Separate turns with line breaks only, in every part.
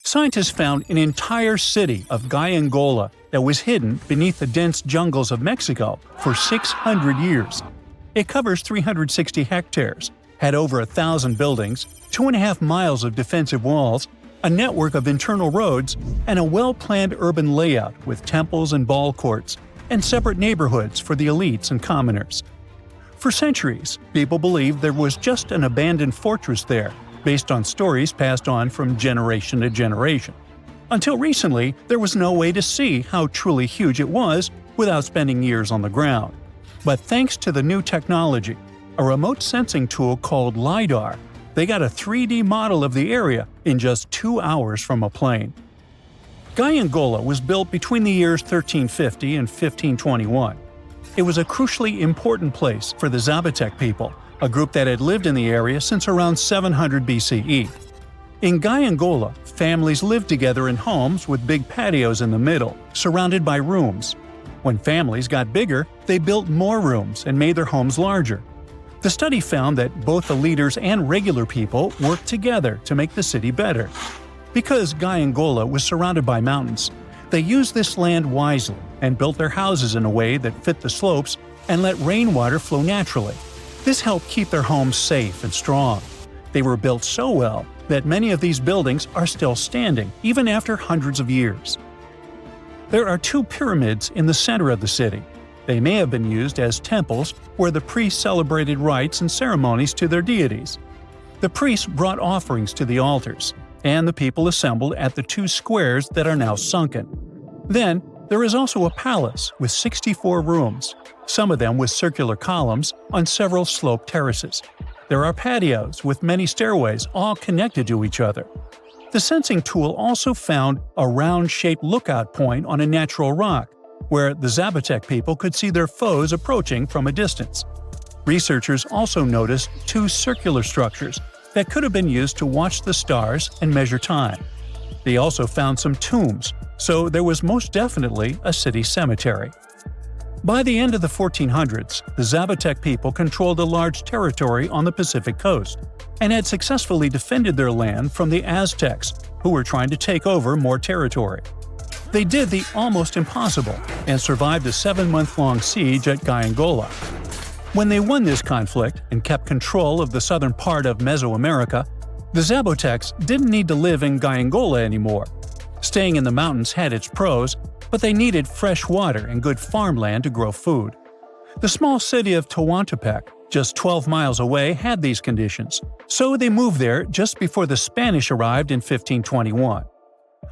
Scientists found an entire city of Gianola that was hidden beneath the dense jungles of Mexico for 600 years. It covers 360 hectares, had over 1,000 buildings, 2.5 miles of defensive walls, a network of internal roads, and a well-planned urban layout with temples and ball courts, and separate neighborhoods for the elites and commoners. For centuries, people believed there was just an abandoned fortress there, based on stories passed on from generation to generation. Until recently, there was no way to see how truly huge it was without spending years on the ground. But thanks to the new technology, a remote sensing tool called LiDAR, they got a 3D model of the area in just 2 hours from a plane. Gianola was built between the years 1350 and 1521. It was a crucially important place for the Zapotec people, a group that had lived in the area since around 700 BCE. In Gianola, families lived together in homes with big patios in the middle, surrounded by rooms. When families got bigger, they built more rooms and made their homes larger. The study found that both the leaders and regular people worked together to make the city better. Because Gianola was surrounded by mountains, they used this land wisely and built their houses in a way that fit the slopes and let rainwater flow naturally. This helped keep their homes safe and strong. They were built so well that many of these buildings are still standing, even after hundreds of years. There are 2 pyramids in the center of the city. They may have been used as temples where the priests celebrated rites and ceremonies to their deities. The priests brought offerings to the altars, and the people assembled at the 2 squares that are now sunken. Then, there is also a palace with 64 rooms, some of them with circular columns on several sloped terraces. There are patios with many stairways all connected to each other. The sensing tool also found a round-shaped lookout point on a natural rock, where the Zapotec people could see their foes approaching from a distance. Researchers also noticed 2 circular structures that could have been used to watch the stars and measure time. They also found some tombs, so there was most definitely a city cemetery. By the end of the 1400s, the Zapotec people controlled a large territory on the Pacific coast and had successfully defended their land from the Aztecs, who were trying to take over more territory. They did the almost impossible and survived a 7-month-long siege at Gianola. When they won this conflict and kept control of the southern part of Mesoamerica, the Zapotecs didn't need to live in Gianola anymore. Staying in the mountains had its pros, but they needed fresh water and good farmland to grow food. The small city of Tehuantepec, just 12 miles away, had these conditions, so they moved there just before the Spanish arrived in 1521.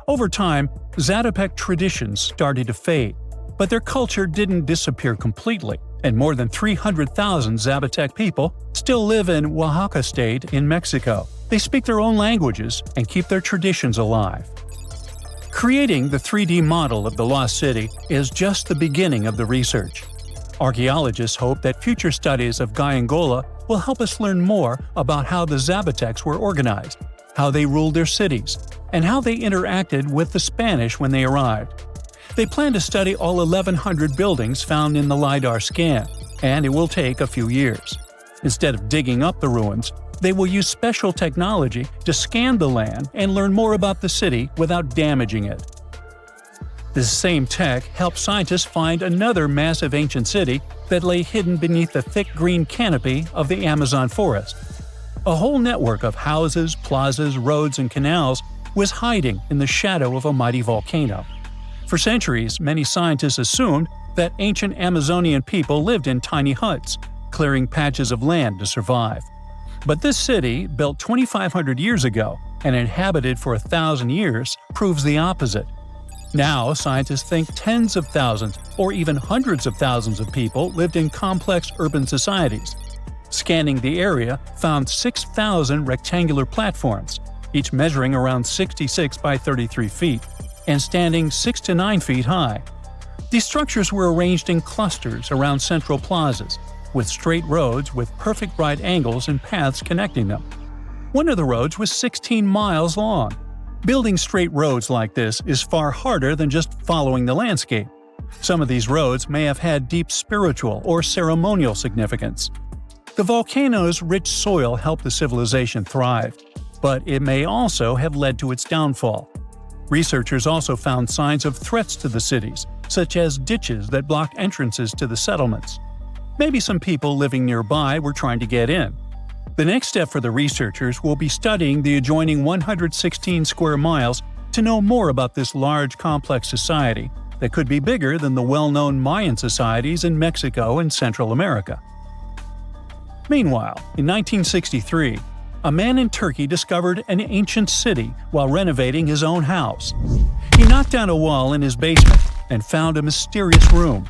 Over time, Zapotec traditions started to fade, but their culture didn't disappear completely, and more than 300,000 Zapotec people still live in Oaxaca State in Mexico. They speak their own languages and keep their traditions alive. Creating the 3D model of the lost city is just the beginning of the research. Archaeologists hope that future studies of Gianola will help us learn more about how the Zapotecs were organized, how they ruled their cities, and how they interacted with the Spanish when they arrived. They plan to study all 1,100 buildings found in the LiDAR scan, and it will take a few years. Instead of digging up the ruins, they will use special technology to scan the land and learn more about the city without damaging it. This same tech helped scientists find another massive ancient city that lay hidden beneath the thick green canopy of the Amazon forest. A whole network of houses, plazas, roads, and canals was hiding in the shadow of a mighty volcano. For centuries, many scientists assumed that ancient Amazonian people lived in tiny huts, clearing patches of land to survive. But this city, built 2,500 years ago and inhabited for 1,000 years, proves the opposite. Now, scientists think tens of thousands or even hundreds of thousands of people lived in complex urban societies. Scanning the area found 6,000 rectangular platforms, each measuring around 66 by 33 feet, and standing 6 to 9 feet high. These structures were arranged in clusters around central plazas, with straight roads with perfect right angles and paths connecting them. One of the roads was 16 miles long. Building straight roads like this is far harder than just following the landscape. Some of these roads may have had deep spiritual or ceremonial significance. The volcano's rich soil helped the civilization thrive, but it may also have led to its downfall. Researchers also found signs of threats to the cities, such as ditches that blocked entrances to the settlements. Maybe some people living nearby were trying to get in. The next step for the researchers will be studying the adjoining 116 square miles to know more about this large, complex society that could be bigger than the well-known Mayan societies in Mexico and Central America. Meanwhile, in 1963, a man in Turkey discovered an ancient city while renovating his own house. He knocked down a wall in his basement and found a mysterious room.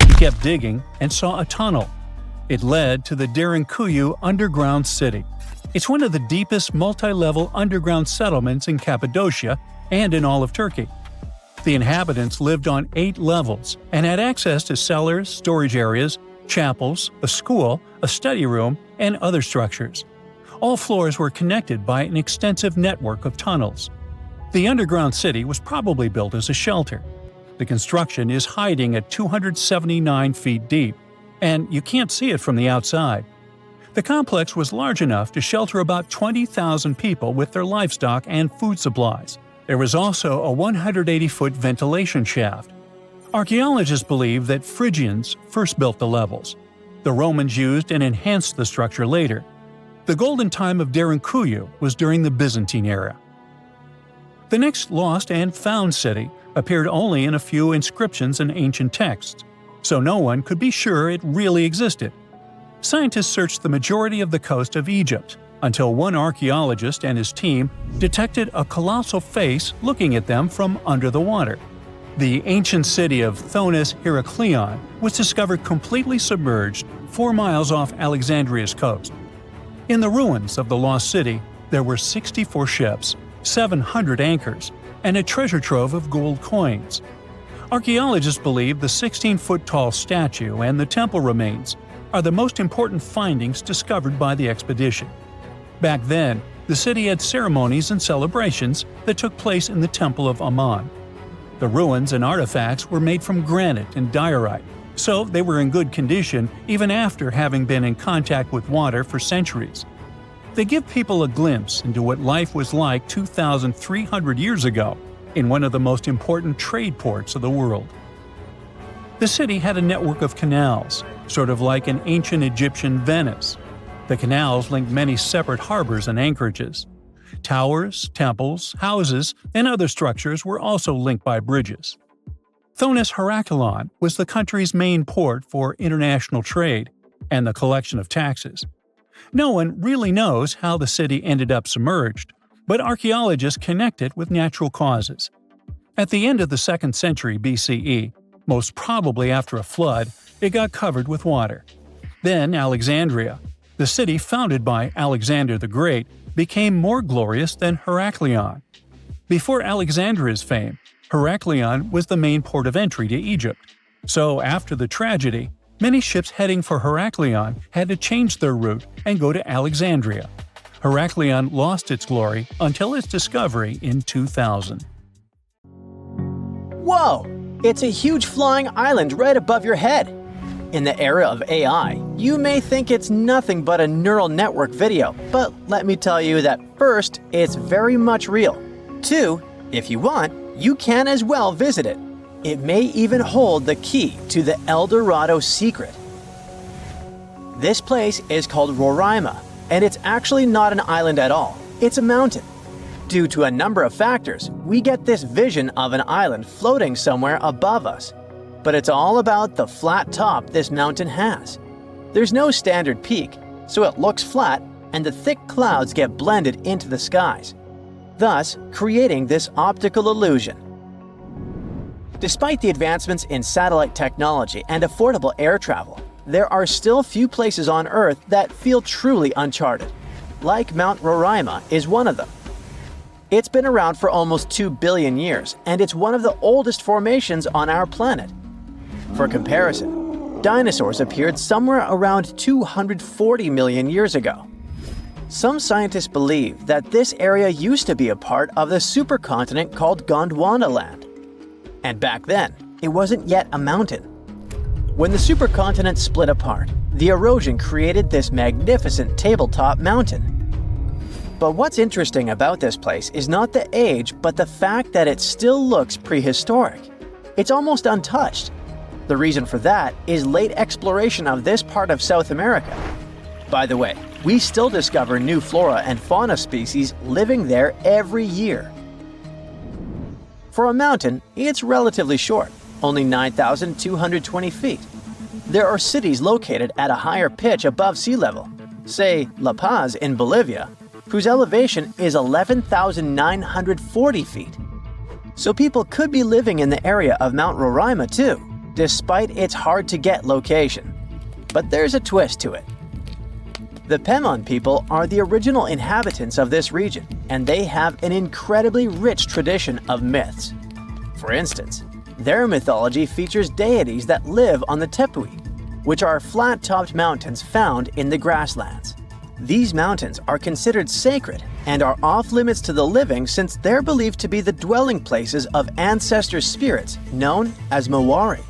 He kept digging and saw a tunnel. It led to the Derinkuyu underground city. It's one of the deepest multi-level underground settlements in Cappadocia and in all of Turkey. The inhabitants lived on 8 levels and had access to cellars, storage areas, chapels, a school, a study room, and other structures. All floors were connected by an extensive network of tunnels. The underground city was probably built as a shelter. The construction is hiding at 279 feet deep, and you can't see it from the outside. The complex was large enough to shelter about 20,000 people with their livestock and food supplies. There was also a 180-foot ventilation shaft. Archaeologists believe that Phrygians first built the levels. The Romans used and enhanced the structure later. The golden time of Derinkuyu was during the Byzantine era. The next lost and found city appeared only in a few inscriptions and ancient texts, so no one could be sure it really existed. Scientists searched the majority of the coast of Egypt until one archaeologist and his team detected a colossal face looking at them from under the water. The ancient city of Thonis-Heracleion was discovered completely submerged 4 miles off Alexandria's coast. In the ruins of the lost city, there were 64 ships, 700 anchors, and a treasure trove of gold coins. Archaeologists believe the 16-foot-tall statue and the temple remains are the most important findings discovered by the expedition. Back then, the city had ceremonies and celebrations that took place in the Temple of Ammon. The ruins and artifacts were made from granite and diorite, so they were in good condition even after having been in contact with water for centuries. They give people a glimpse into what life was like 2,300 years ago in one of the most important trade ports of the world. The city had a network of canals, sort of like an ancient Egyptian Venice. The canals linked many separate harbors and anchorages. Towers, temples, houses, and other structures were also linked by bridges. Thonis-Heracleion was the country's main port for international trade and the collection of taxes. No one really knows how the city ended up submerged, but archaeologists connect it with natural causes. At the end of the 2nd century BCE, most probably after a flood, it got covered with water. Then Alexandria, the city founded by Alexander the Great, became more glorious than Heracleion. Before Alexandria's fame, Heracleion was the main port of entry to Egypt. So after the tragedy, many ships heading for Heracleion had to change their route and go to Alexandria. Heracleion lost its glory until its discovery in 2000.
Whoa! It's a huge flying island right above your head. In the era of AI, you may think it's nothing but a neural network video, but let me tell you that first, it's very much real. 2, if you want, you can as well visit it. It may even hold the key to the El Dorado secret. This place is called Roraima, and it's actually not an island at all. It's a mountain. Due to a number of factors, we get this vision of an island floating somewhere above us. But it's all about the flat top this mountain has. There's no standard peak, so it looks flat and the thick clouds get blended into the skies, thus creating this optical illusion. Despite the advancements in satellite technology and affordable air travel, there are still few places on Earth that feel truly uncharted. Like Mount Roraima is one of them. It's been around for almost 2 billion years, and it's one of the oldest formations on our planet. For comparison, dinosaurs appeared somewhere around 240 million years ago. Some scientists believe that this area used to be a part of the supercontinent called Gondwanaland. And back then, it wasn't yet a mountain. When the supercontinent split apart, the erosion created this magnificent tabletop mountain. But what's interesting about this place is not the age, but the fact that it still looks prehistoric. It's almost untouched. The reason for that is late exploration of this part of South America. By the way, we still discover new flora and fauna species living there every year. For a mountain, it's relatively short, only 9,220 feet. There are cities located at a higher pitch above sea level, say La Paz in Bolivia, whose elevation is 11,940 feet. So people could be living in the area of Mount Roraima too, despite its hard-to-get location. But there's a twist to it. The Pemon people are the original inhabitants of this region, and they have an incredibly rich tradition of myths. For instance, their mythology features deities that live on the tepui, which are flat-topped mountains found in the grasslands. These mountains are considered sacred and are off-limits to the living since they're believed to be the dwelling places of ancestor spirits known as Mawari.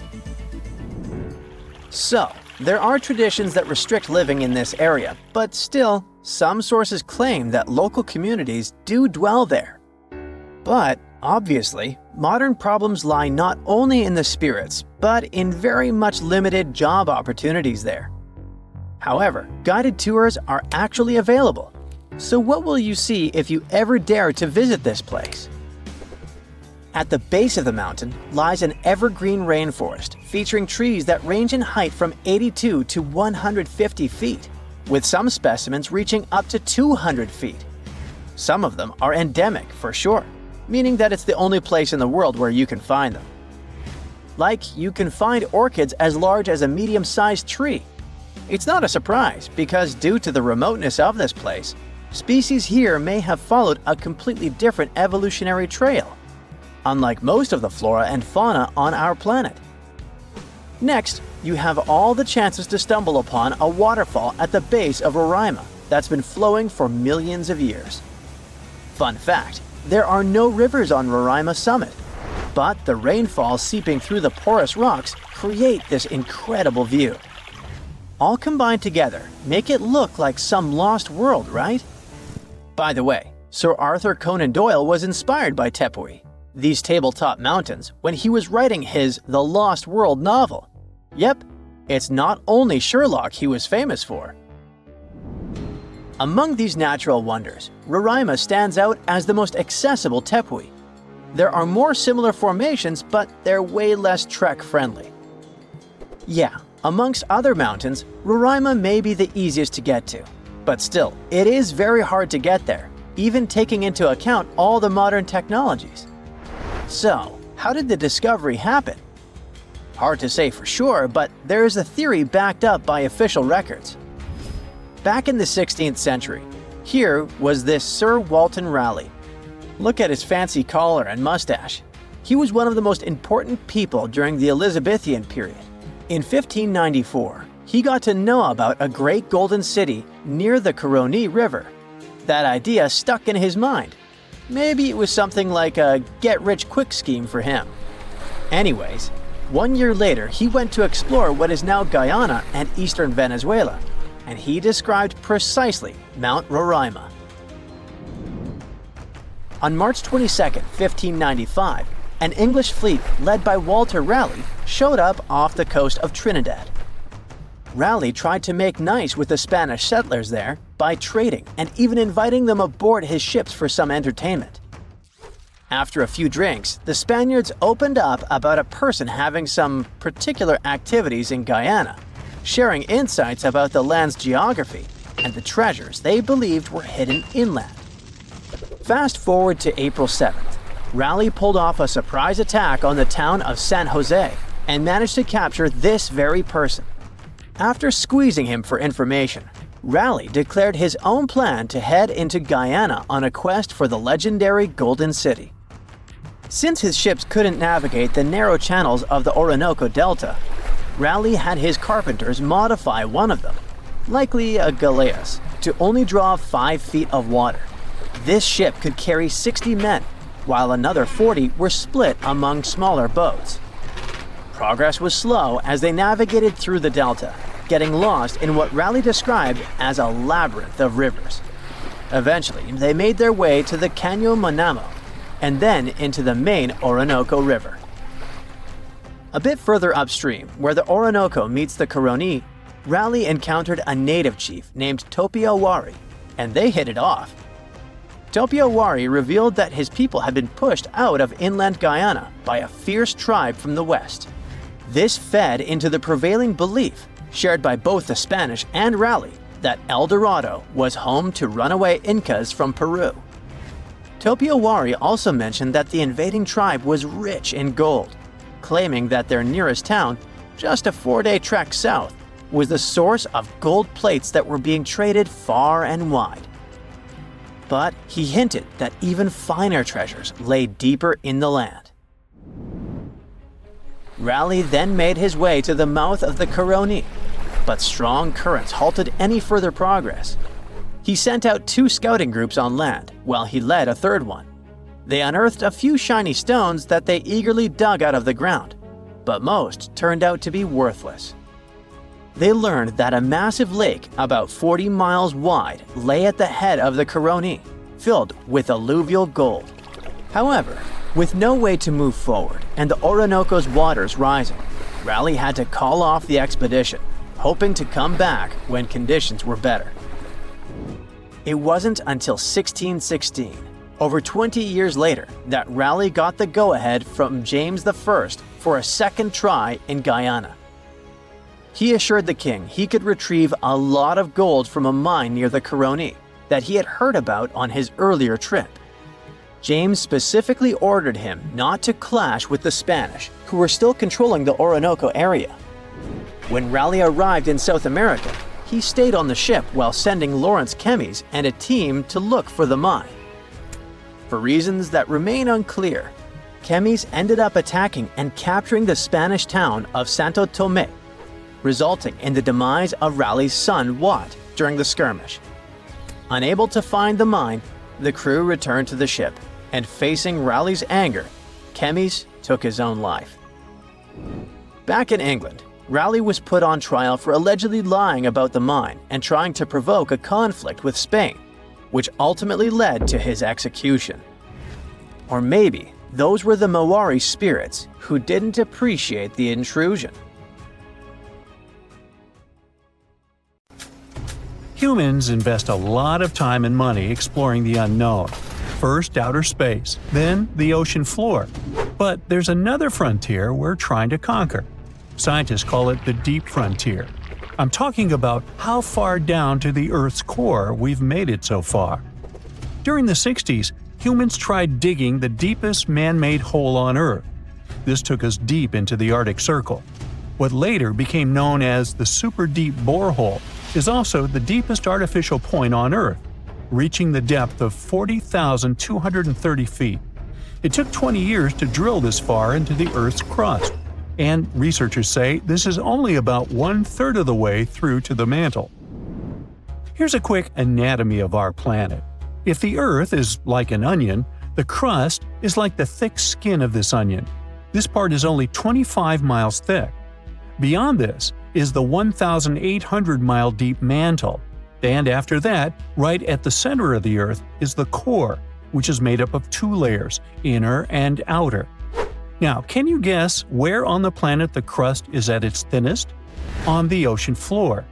So, there are traditions that restrict living in this area, but still, some sources claim that local communities do dwell there. But, obviously, modern problems lie not only in the spirits, but in very much limited job opportunities there. However, guided tours are actually available. So what will you see if you ever dare to visit this place? At the base of the mountain lies an evergreen rainforest featuring trees that range in height from 82 to 150 feet, with some specimens reaching up to 200 feet. Some of them are endemic for sure, meaning that it's the only place in the world where you can find them. Like, you can find orchids as large as a medium-sized tree. It's not a surprise because due to the remoteness of this place, species here may have followed a completely different evolutionary trail, unlike most of the flora and fauna on our planet. Next, you have all the chances to stumble upon a waterfall at the base of Roraima that's been flowing for millions of years. Fun fact, there are no rivers on Roraima summit, but the rainfall seeping through the porous rocks create this incredible view. All combined together make it look like some lost world, right? By the way, Sir Arthur Conan Doyle was inspired by Tepui, these tabletop mountains, when he was writing his The Lost World novel. Yep, it's not only Sherlock he was famous for. Among these natural wonders, Roraima stands out as the most accessible tepui. There are more similar formations, but they're way less trek-friendly. Yeah, amongst other mountains, Roraima may be the easiest to get to, but still, it is very hard to get there, even taking into account all the modern technologies. So, how did the discovery happen? Hard to say for sure, but there is a theory backed up by official records. Back in the 16th century, here was this Sir Walter Raleigh. Look at his fancy collar and mustache. He was one of the most important people during the Elizabethan period. In 1594, he got to know about a great golden city near the Karoni River. That idea stuck in his mind. Maybe it was something like a get-rich-quick scheme for him. Anyways, 1 year later, he went to explore what is now Guyana and eastern Venezuela, and he described precisely Mount Roraima. On March 22, 1595, an English fleet led by Walter Raleigh showed up off the coast of Trinidad. Raleigh tried to make nice with the Spanish settlers there by trading and even inviting them aboard his ships for some entertainment. After a few drinks, the Spaniards opened up about a person having some particular activities in Guyana, sharing insights about the land's geography and the treasures they believed were hidden inland. Fast forward to April 7th, Raleigh pulled off a surprise attack on the town of San Jose and managed to capture this very person. After squeezing him for information, Raleigh declared his own plan to head into Guyana on a quest for the legendary Golden City. Since his ships couldn't navigate the narrow channels of the Orinoco Delta, Raleigh had his carpenters modify one of them, likely a galleass, to only draw 5 feet of water. This ship could carry 60 men, while another 40 were split among smaller boats. Progress was slow as they navigated through the delta, getting lost in what Raleigh described as a labyrinth of rivers. Eventually, they made their way to the Caño Manamo, and then into the main Orinoco River. A bit further upstream, where the Orinoco meets the Caroni, Raleigh encountered a native chief named Topiawari, and they hit it off. Topiawari revealed that his people had been pushed out of inland Guyana by a fierce tribe from the west. This fed into the prevailing belief, shared by both the Spanish and Raleigh, that El Dorado was home to runaway Incas from Peru. Topiawari also mentioned that the invading tribe was rich in gold, claiming that their nearest town, just a 4-day trek south, was the source of gold plates that were being traded far and wide. But he hinted that even finer treasures lay deeper in the land. Raleigh then made his way to the mouth of the Caroni, but strong currents halted any further progress. He sent out 2 scouting groups on land, while he led a third one. They unearthed a few shiny stones that they eagerly dug out of the ground, but most turned out to be worthless. They learned that a massive lake about 40 miles wide lay at the head of the Caroni, filled with alluvial gold. However, with no way to move forward and the Orinoco's waters rising, Raleigh had to call off the expedition, hoping to come back when conditions were better. It wasn't until 1616, over 20 years later, that Raleigh got the go-ahead from James I for a second try in Guyana. He assured the king he could retrieve a lot of gold from a mine near the Caroni that he had heard about on his earlier trip. James specifically ordered him not to clash with the Spanish, who were still controlling the Orinoco area. When Raleigh arrived in South America, he stayed on the ship while sending Lawrence Kemmys and a team to look for the mine. For reasons that remain unclear, Kemmys ended up attacking and capturing the Spanish town of Santo Tomé, resulting in the demise of Raleigh's son Wat during the skirmish. Unable to find the mine, the crew returned to the ship, and facing Raleigh's anger, Kemmys took his own life. Back in England, Raleigh was put on trial for allegedly lying about the mine and trying to provoke a conflict with Spain, which ultimately led to his execution. Or maybe those were the Maori spirits who didn't appreciate the intrusion.
Humans invest a lot of time and money exploring the unknown. First outer space, then the ocean floor. But there's another frontier we're trying to conquer. Scientists call it the deep frontier. I'm talking about how far down to the Earth's core we've made it so far. During the 60s, humans tried digging the deepest man-made hole on Earth. This took us deep into the Arctic Circle. What later became known as the super deep borehole is also the deepest artificial point on Earth, reaching the depth of 40,230 feet. It took 20 years to drill this far into the Earth's crust, and researchers say this is only about 1/3 of the way through to the mantle. Here's a quick anatomy of our planet. If the Earth is like an onion, the crust is like the thick skin of this onion. This part is only 25 miles thick. Beyond this is the 1,800-mile deep mantle, and after that, right at the center of the Earth, is the core, which is made up of 2 layers, inner and outer. Now, can you guess where on the planet the crust is at its thinnest? On the ocean floor.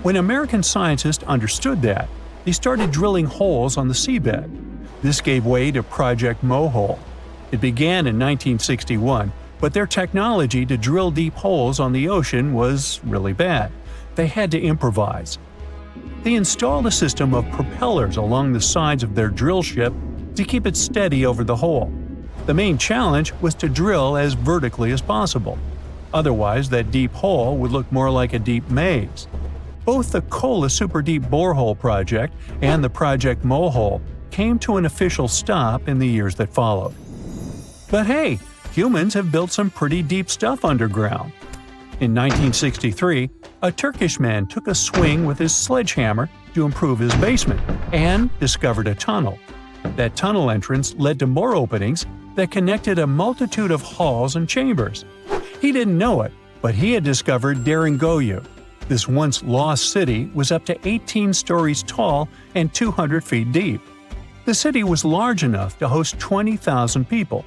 When American scientists understood that, they started drilling holes on the seabed. This gave way to Project Mohole. It began in 1961, but their technology to drill deep holes on the ocean was really bad. They had to improvise. They installed a system of propellers along the sides of their drill ship to keep it steady over the hole. The main challenge was to drill as vertically as possible. Otherwise, that deep hole would look more like a deep maze. Both the Kola Super Deep Borehole project and the Project Mohole came to an official stop in the years that followed. But hey, humans have built some pretty deep stuff underground. In 1963, a Turkish man took a swing with his sledgehammer to improve his basement and discovered a tunnel. That tunnel entrance led to more openings that connected a multitude of halls and chambers. He didn't know it, but he had discovered Derinkuyu. This once lost city was up to 18 stories tall and 200 feet deep. The city was large enough to host 20,000 people,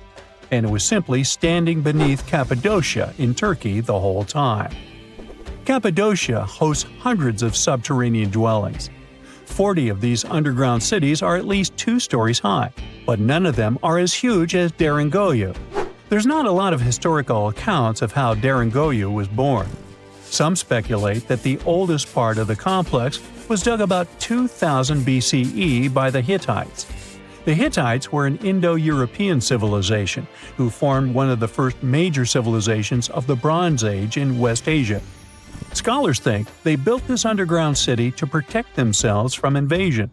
and it was simply standing beneath Cappadocia in Turkey the whole time. Cappadocia hosts hundreds of subterranean dwellings. 40 of these underground cities are at least 2 stories high, but none of them are as huge as Derinkuyu. There's not a lot of historical accounts of how Derinkuyu was born. Some speculate that the oldest part of the complex was dug about 2000 BCE by the Hittites. The Hittites were an Indo-European civilization who formed one of the first major civilizations of the Bronze Age in West Asia. Scholars think they built this underground city to protect themselves from invasion.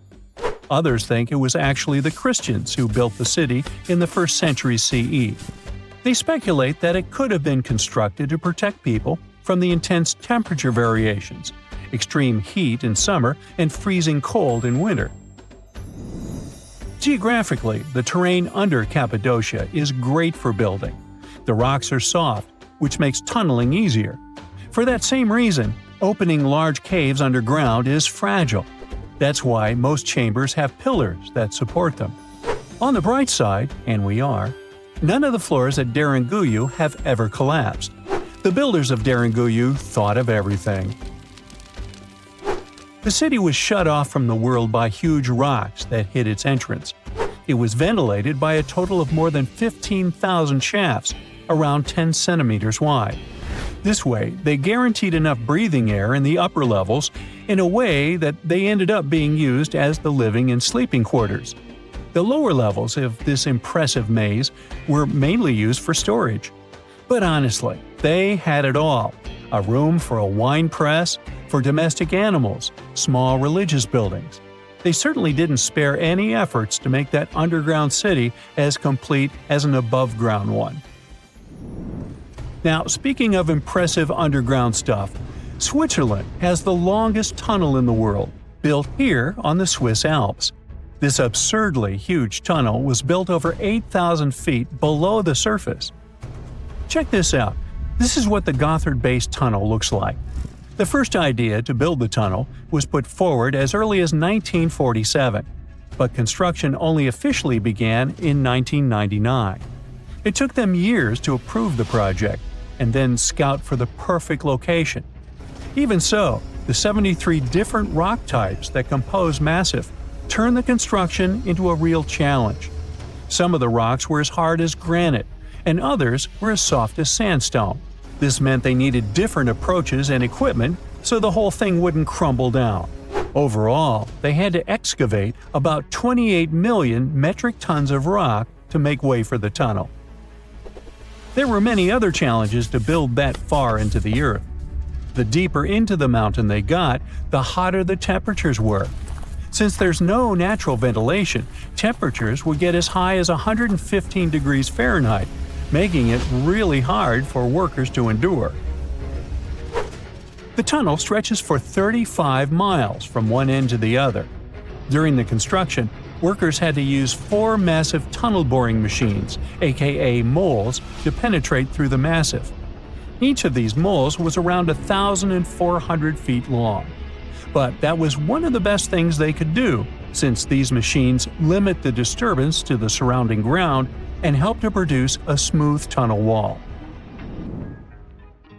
Others think it was actually the Christians who built the city in the 1st century CE. They speculate that it could have been constructed to protect people from the intense temperature variations, extreme heat in summer and freezing cold in winter. Geographically, the terrain under Cappadocia is great for building. The rocks are soft, which makes tunneling easier. For that same reason, opening large caves underground is fragile. That's why most chambers have pillars that support them. On the bright side, and we are, none of the floors at Derinkuyu have ever collapsed. The builders of Derinkuyu thought of everything. The city was shut off from the world by huge rocks that hid its entrance. It was ventilated by a total of more than 15,000 shafts, around 10 centimeters wide. This way, they guaranteed enough breathing air in the upper levels in a way that they ended up being used as the living and sleeping quarters. The lower levels of this impressive maze were mainly used for storage. But honestly, they had it all: a room for a wine press, for domestic animals, small religious buildings. They certainly didn't spare any efforts to make that underground city as complete as an above-ground one. Now, speaking of impressive underground stuff, Switzerland has the longest tunnel in the world, built here on the Swiss Alps. This absurdly huge tunnel was built over 8,000 feet below the surface. Check this out. This is what the Gotthard-based tunnel looks like. The first idea to build the tunnel was put forward as early as 1947, but construction only officially began in 1999. It took them years to approve the project and then scout for the perfect location. Even so, the 73 different rock types that compose Massif turned the construction into a real challenge. Some of the rocks were as hard as granite, and others were as soft as sandstone. This meant they needed different approaches and equipment so the whole thing wouldn't crumble down. Overall, they had to excavate about 28 million metric tons of rock to make way for the tunnel. There were many other challenges to build that far into the earth. The deeper into the mountain they got, the hotter the temperatures were. Since there's no natural ventilation, temperatures would get as high as 115 degrees Fahrenheit, making it really hard for workers to endure. The tunnel stretches for 35 miles from one end to the other. During the construction, workers had to use 4 massive tunnel boring machines, aka moles, to penetrate through the massif. Each of these moles was around 1,400 feet long. But that was one of the best things they could do, since these machines limit the disturbance to the surrounding ground and help to produce a smooth tunnel wall.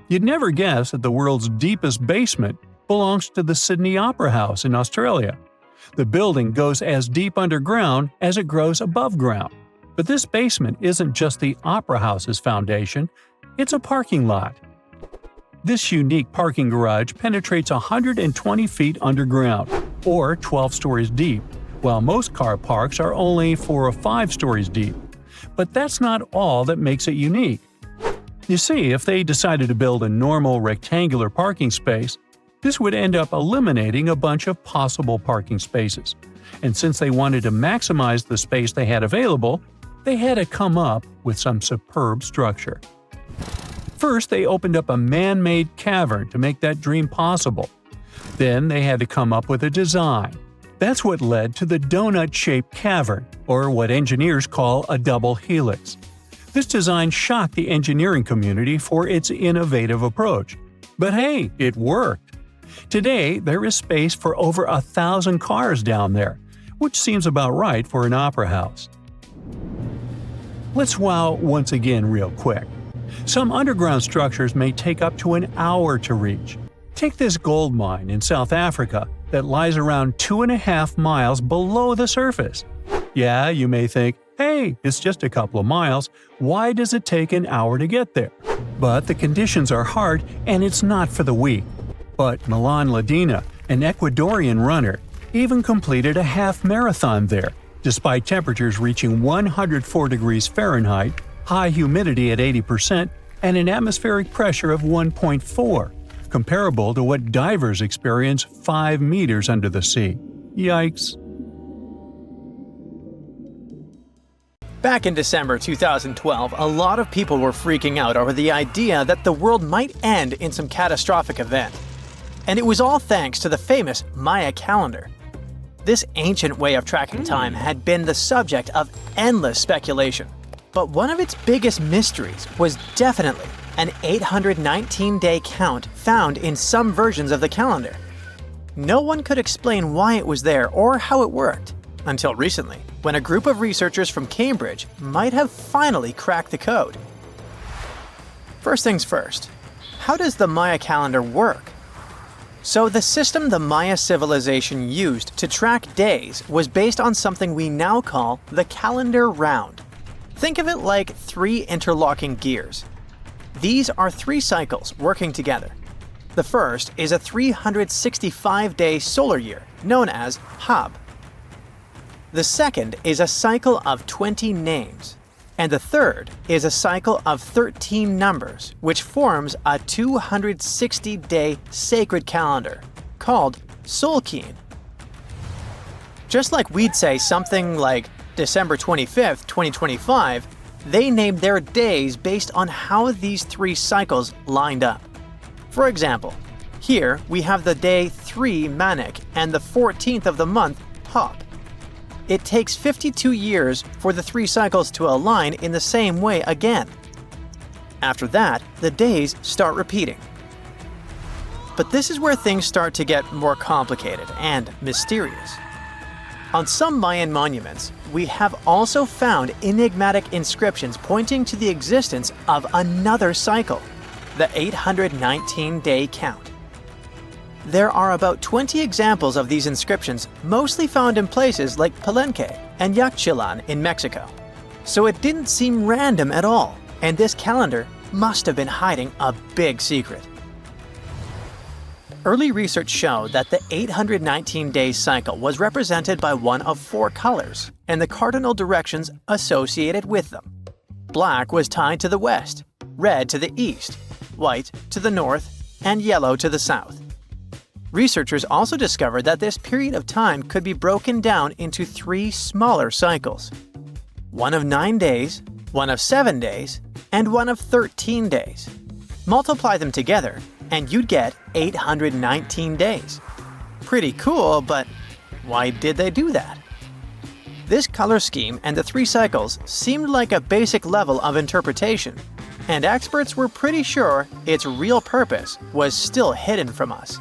You'd never guess that the world's deepest basement belongs to the Sydney Opera House in Australia. The building goes as deep underground as it grows above ground. But this basement isn't just the Opera House's foundation, it's a parking lot. This unique parking garage penetrates 120 feet underground, or 12 stories deep, while most car parks are only 4 or 5 stories deep. But that's not all that makes it unique. You see, if they decided to build a normal rectangular parking space, this would end up eliminating a bunch of possible parking spaces. And since they wanted to maximize the space they had available, they had to come up with some superb structure. First, they opened up a man-made cavern to make that dream possible. Then they had to come up with a design. That's what led to the donut-shaped cavern, or what engineers call a double helix. This design shocked the engineering community for its innovative approach. But hey, it worked! Today, there is space for over 1,000 cars down there, which seems about right for an opera house. Let's wow once again real quick. Some underground structures may take up to an hour to reach. Take this gold mine in South Africa that lies around 2.5 miles below the surface. Yeah, you may think, hey, it's just a couple of miles, why does it take an hour to get there? But the conditions are hard and it's not for the weak. But Milan Ladina, an Ecuadorian runner, even completed a half marathon there, despite temperatures reaching 104 degrees Fahrenheit, high humidity at 80%, and an atmospheric pressure of 1.4, comparable to what divers experience 5 meters under the sea. Yikes.
Back in December 2012, a lot of people were freaking out over the idea that the world might end in some catastrophic event. And it was all thanks to the famous Maya calendar. This ancient way of tracking time had been the subject of endless speculation. But one of its biggest mysteries was definitely an 819-day count found in some versions of the calendar. No one could explain why it was there or how it worked, until recently, when a group of researchers from Cambridge might have finally cracked the code. First things first, how does the Maya calendar work? So the system the Maya civilization used to track days was based on something we now call the calendar round. Think of it like 3 interlocking gears. These are 3 cycles working together. The first is a 365-day solar year, known as Hab. The second is a cycle of 20 names. And the third is a cycle of 13 numbers, which forms a 260-day sacred calendar, called Solkeen. Just like we'd say something like December 25th, 2025, they named their days based on how these 3 cycles lined up. For example, here we have the day 3 Manik and the 14th of the month Hop. It takes 52 years for the 3 cycles to align in the same way again. After that, the days start repeating. But this is where things start to get more complicated and mysterious. On some Mayan monuments, we have also found enigmatic inscriptions pointing to the existence of another cycle, the 819-day count. There are about 20 examples of these inscriptions, mostly found in places like Palenque and Yaxchilan in Mexico. So it didn't seem random at all, and this calendar must have been hiding a big secret. Early research showed that the 819-day cycle was represented by one of 4 colors and the cardinal directions associated with them. Black was tied to the west, red to the east, white to the north, and yellow to the south. Researchers also discovered that this period of time could be broken down into 3 smaller cycles. One of 9 days, one of 7 days, and one of 13 days. Multiply them together, and you'd get 819 days. Pretty cool, but why did they do that? This color scheme and the 3 cycles seemed like a basic level of interpretation, and experts were pretty sure its real purpose was still hidden from us.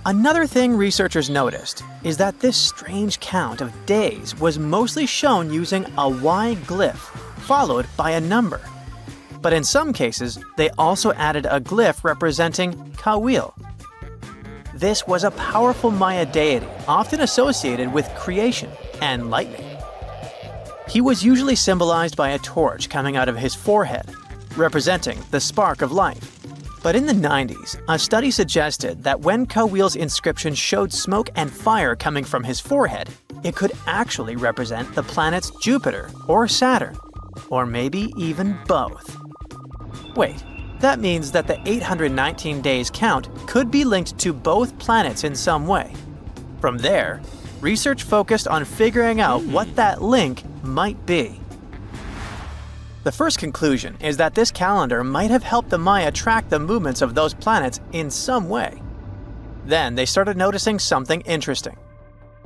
Another thing researchers noticed is that this strange count of days was mostly shown using a Y glyph, followed by a number. But in some cases, they also added a glyph representing Kawil. This was a powerful Maya deity, often associated with creation and lightning. He was usually symbolized by a torch coming out of his forehead, representing the spark of life. But in the 90s, a study suggested that when Kawil's inscription showed smoke and fire coming from his forehead, it could actually represent the planets Jupiter or Saturn, or maybe even both. Wait, that means that the 819 days count could be linked to both planets in some way. From there, research focused on figuring out what that link might be. The first conclusion is that this calendar might have helped the Maya track the movements of those planets in some way. Then they started noticing something interesting.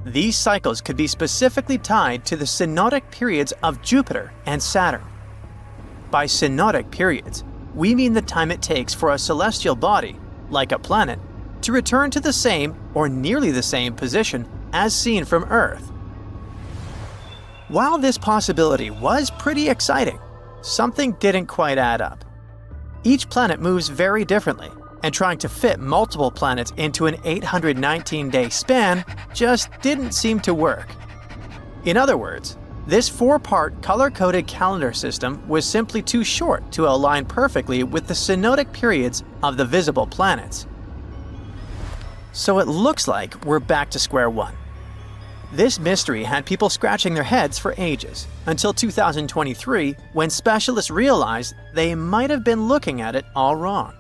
These cycles could be specifically tied to the synodic periods of Jupiter and Saturn. By synodic periods, we mean the time it takes for a celestial body, like a planet, to return to the same or nearly the same position as seen from Earth. While this possibility was pretty exciting, something didn't quite add up. Each planet moves very differently, and trying to fit multiple planets into an 819-day span just didn't seem to work. In other words, this 4-part color-coded calendar system was simply too short to align perfectly with the synodic periods of the visible planets. So it looks like we're back to square one. This mystery had people scratching their heads for ages, until 2023, when specialists realized they might have been looking at it all wrong.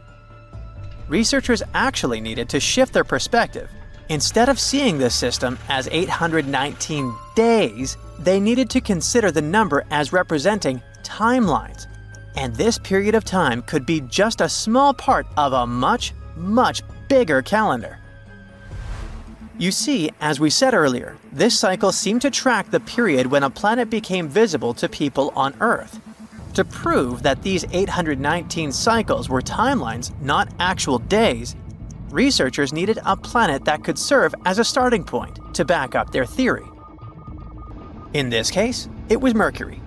Researchers actually needed to shift their perspective. Instead of seeing this system as 819 days, they needed to consider the number as representing timelines. And this period of time could be just a small part of a much, much bigger calendar. You see, as we said earlier, this cycle seemed to track the period when a planet became visible to people on Earth. To prove that these 819 cycles were timelines, not actual days, researchers needed a planet that could serve as a starting point to back up their theory. In this case, it was Mercury.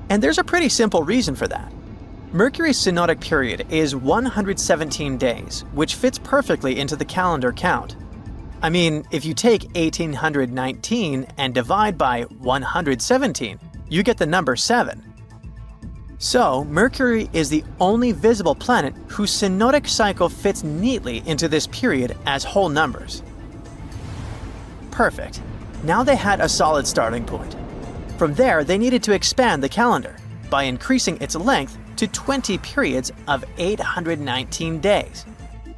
And there's a pretty simple reason for that. Mercury's synodic period is 117 days, which fits perfectly into the calendar count. I mean, if you take 1819 and divide by 117, you get the number 7. So, Mercury is the only visible planet whose synodic cycle fits neatly into this period as whole numbers. Perfect. Now they had a solid starting point. From there, they needed to expand the calendar by increasing its length to 20 periods of 819 days.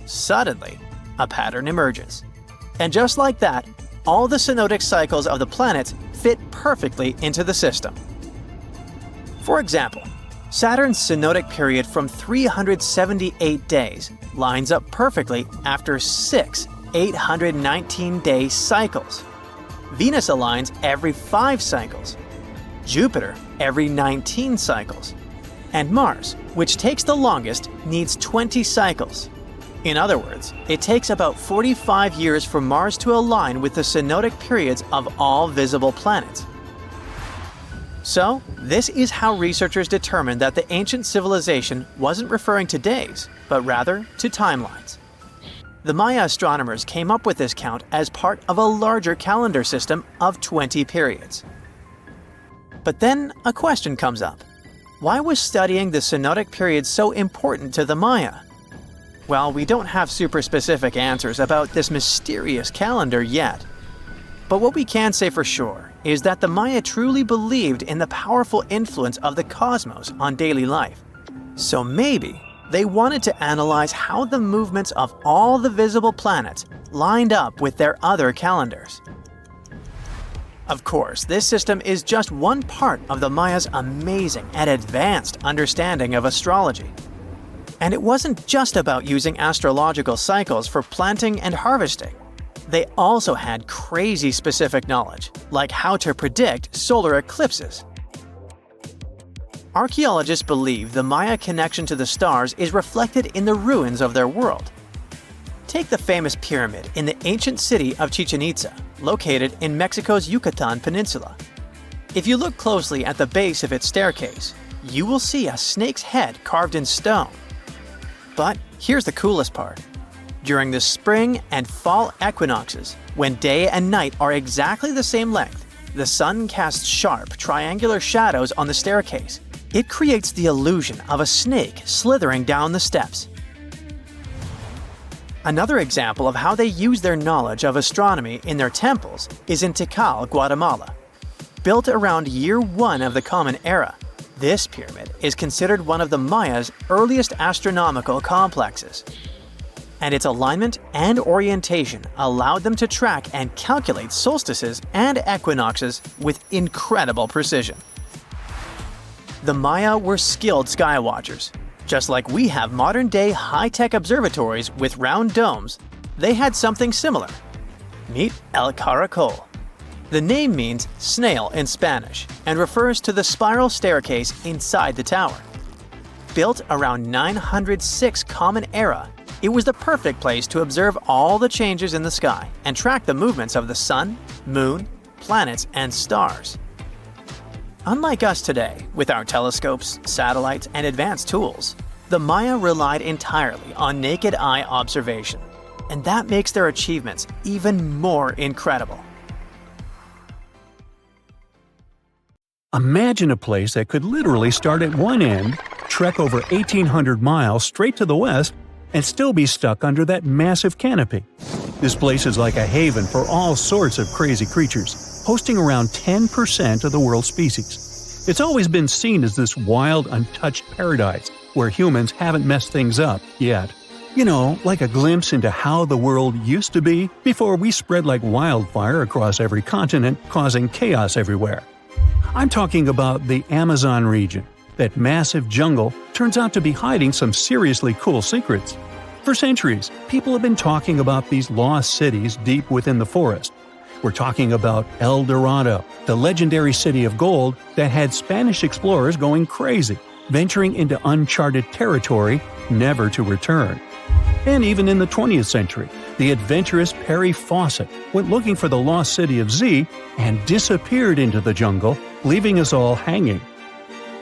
Suddenly, a pattern emerges. And just like that, all the synodic cycles of the planets fit perfectly into the system. For example, Saturn's synodic period from 378 days lines up perfectly after 6 819-day cycles. Venus aligns every 5 cycles. Jupiter every 19 cycles. And Mars, which takes the longest, needs 20 cycles. In other words, it takes about 45 years for Mars to align with the synodic periods of all visible planets. So, this is how researchers determined that the ancient civilization wasn't referring to days, but rather to timelines. The Maya astronomers came up with this count as part of a larger calendar system of 20 periods. But then a question comes up. Why was studying the synodic period so important to the Maya? Well, we don't have super specific answers about this mysterious calendar yet. But what we can say for sure is that the Maya truly believed in the powerful influence of the cosmos on daily life. So maybe they wanted to analyze how the movements of all the visible planets lined up with their other calendars. Of course, this system is just one part of the Maya's amazing and advanced understanding of astrology. And it wasn't just about using astrological cycles for planting and harvesting. They also had crazy specific knowledge, like how to predict solar eclipses. Archaeologists believe the Maya connection to the stars is reflected in the ruins of their world. Take the famous pyramid in the ancient city of Chichen Itza, located in Mexico's Yucatan Peninsula. If you look closely at the base of its staircase, you will see a snake's head carved in stone. But here's the coolest part. During the spring and fall equinoxes, when day and night are exactly the same length, the sun casts sharp, triangular shadows on the staircase. It creates the illusion of a snake slithering down the steps. Another example of how they use their knowledge of astronomy in their temples is in Tikal, Guatemala. Built around year 1 of the Common Era, this pyramid is considered one of the Maya's earliest astronomical complexes. And its alignment and orientation allowed them to track and calculate solstices and equinoxes with incredible precision. The Maya were skilled skywatchers. Just like we have modern-day high-tech observatories with round domes, they had something similar. Meet El Caracol. The name means snail in Spanish and refers to the spiral staircase inside the tower. Built around 906 Common Era, It was the perfect place to observe all the changes in the sky and track the movements of the sun, moon, planets, and stars. Unlike us today, with our telescopes, satellites, and advanced tools, the Maya relied entirely on naked eye observation, and that makes their achievements even more incredible.
Imagine a place that could literally start at one end, trek over 1,800 miles straight to the west, and still be stuck under that massive canopy. This place is like a haven for all sorts of crazy creatures, hosting around 10% of the world's species. It's always been seen as this wild, untouched paradise where humans haven't messed things up yet. You know, like a glimpse into how the world used to be before we spread like wildfire across every continent, causing chaos everywhere. I'm talking about the Amazon region. That massive jungle turns out to be hiding some seriously cool secrets. For centuries, people have been talking about these lost cities deep within the forest. We're talking about El Dorado, the legendary city of gold that had Spanish explorers going crazy, venturing into uncharted territory, never to return. And even in the 20th century, the adventurous Perry Fawcett went looking for the lost city of Z and disappeared into the jungle, leaving us all hanging.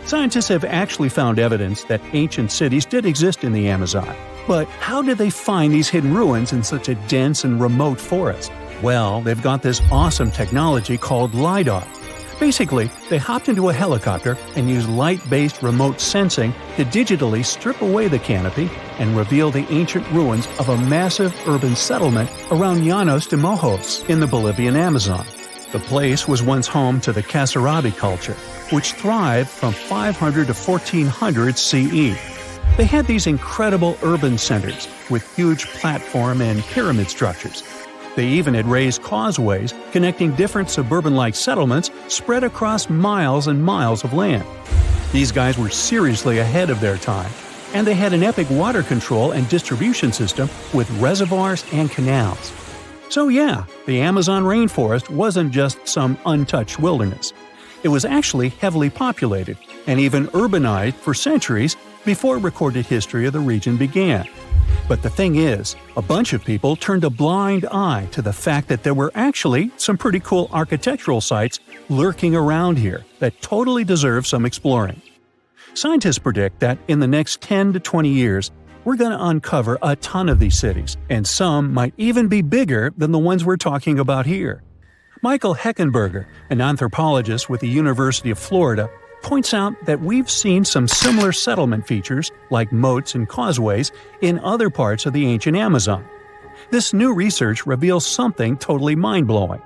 Scientists have actually found evidence that ancient cities did exist in the Amazon. But how did they find these hidden ruins in such a dense and remote forest? Well, they've got this awesome technology called LiDAR. Basically, they hopped into a helicopter and used light-based remote sensing to digitally strip away the canopy and reveal the ancient ruins of a massive urban settlement around Llanos de Mojos in the Bolivian Amazon. The place was once home to the Kasarabi culture, which thrived from 500 to 1400 CE. They had these incredible urban centers with huge platform and pyramid structures. They even had raised causeways connecting different suburban-like settlements spread across miles and miles of land. These guys were seriously ahead of their time, and they had an epic water control and distribution system with reservoirs and canals. So yeah, the Amazon rainforest wasn't just some untouched wilderness. It was actually heavily populated and even urbanized for centuries before recorded history of the region began. But the thing is, a bunch of people turned a blind eye to the fact that there were actually some pretty cool architectural sites lurking around here that totally deserve some exploring. Scientists predict that in the next 10 to 20 years, we're going to uncover a ton of these cities, and some might even be bigger than the ones we're talking about here. Michael Heckenberger, an anthropologist with the University of Florida, points out that we've seen some similar settlement features, like moats and causeways, in other parts of the ancient Amazon. This new research reveals something totally mind-blowing.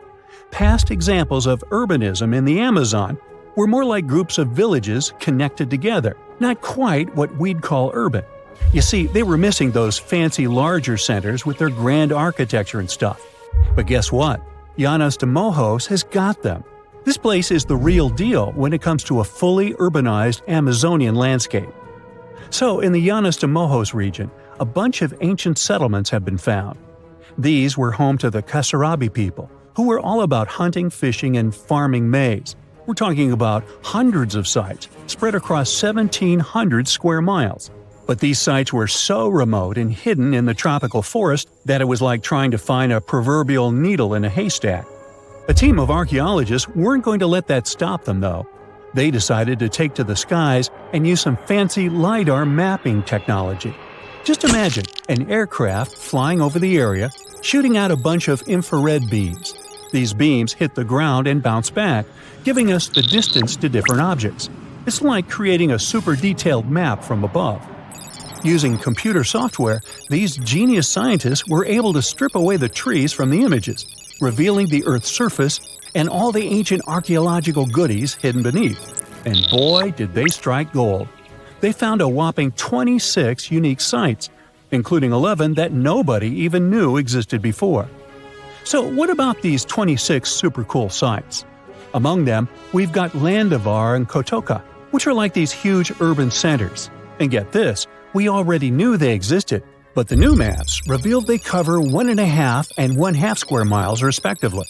Past examples of urbanism in the Amazon were more like groups of villages connected together, not quite what we'd call urban. You see, they were missing those fancy larger centers with their grand architecture and stuff. But guess what? Llanos de Mojos has got them. This place is the real deal when it comes to a fully urbanized Amazonian landscape. So, in the Llanos de Mojos region, a bunch of ancient settlements have been found. These were home to the Kasarabi people, who were all about hunting, fishing, and farming maize. We're talking about hundreds of sites spread across 1,700 square miles. But these sites were so remote and hidden in the tropical forest that it was like trying to find a proverbial needle in a haystack. A team of archaeologists weren't going to let that stop them, though. They decided to take to the skies and use some fancy LiDAR mapping technology. Just imagine an aircraft flying over the area, shooting out a bunch of infrared beams. These beams hit the ground and bounce back, giving us the distance to different objects. It's like creating a super detailed map from above. Using computer software, these genius scientists were able to strip away the trees from the images, revealing the Earth's surface and all the ancient archaeological goodies hidden beneath. And boy, did they strike gold. They found a whopping 26 unique sites, including 11 that nobody even knew existed before. So what about these 26 super cool sites? Among them, we've got Landavar and Kotoka, which are like these huge urban centers. And get this, we already knew they existed, but the new maps revealed they cover 1.5 and 1/2 square miles respectively.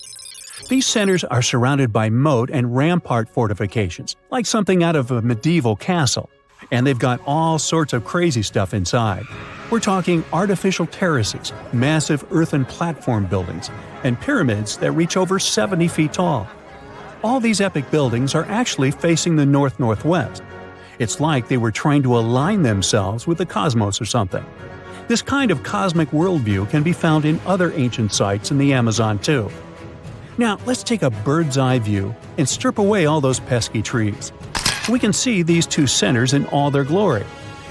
These centers are surrounded by moat and rampart fortifications, like something out of a medieval castle, and they've got all sorts of crazy stuff inside. We're talking artificial terraces, massive earthen platform buildings, and pyramids that reach over 70 feet tall. All these epic buildings are actually facing the north-northwest. It's like they were trying to align themselves with the cosmos or something. This kind of cosmic worldview can be found in other ancient sites in the Amazon too. Now, let's take a bird's-eye view and strip away all those pesky trees. We can see these two centers in all their glory,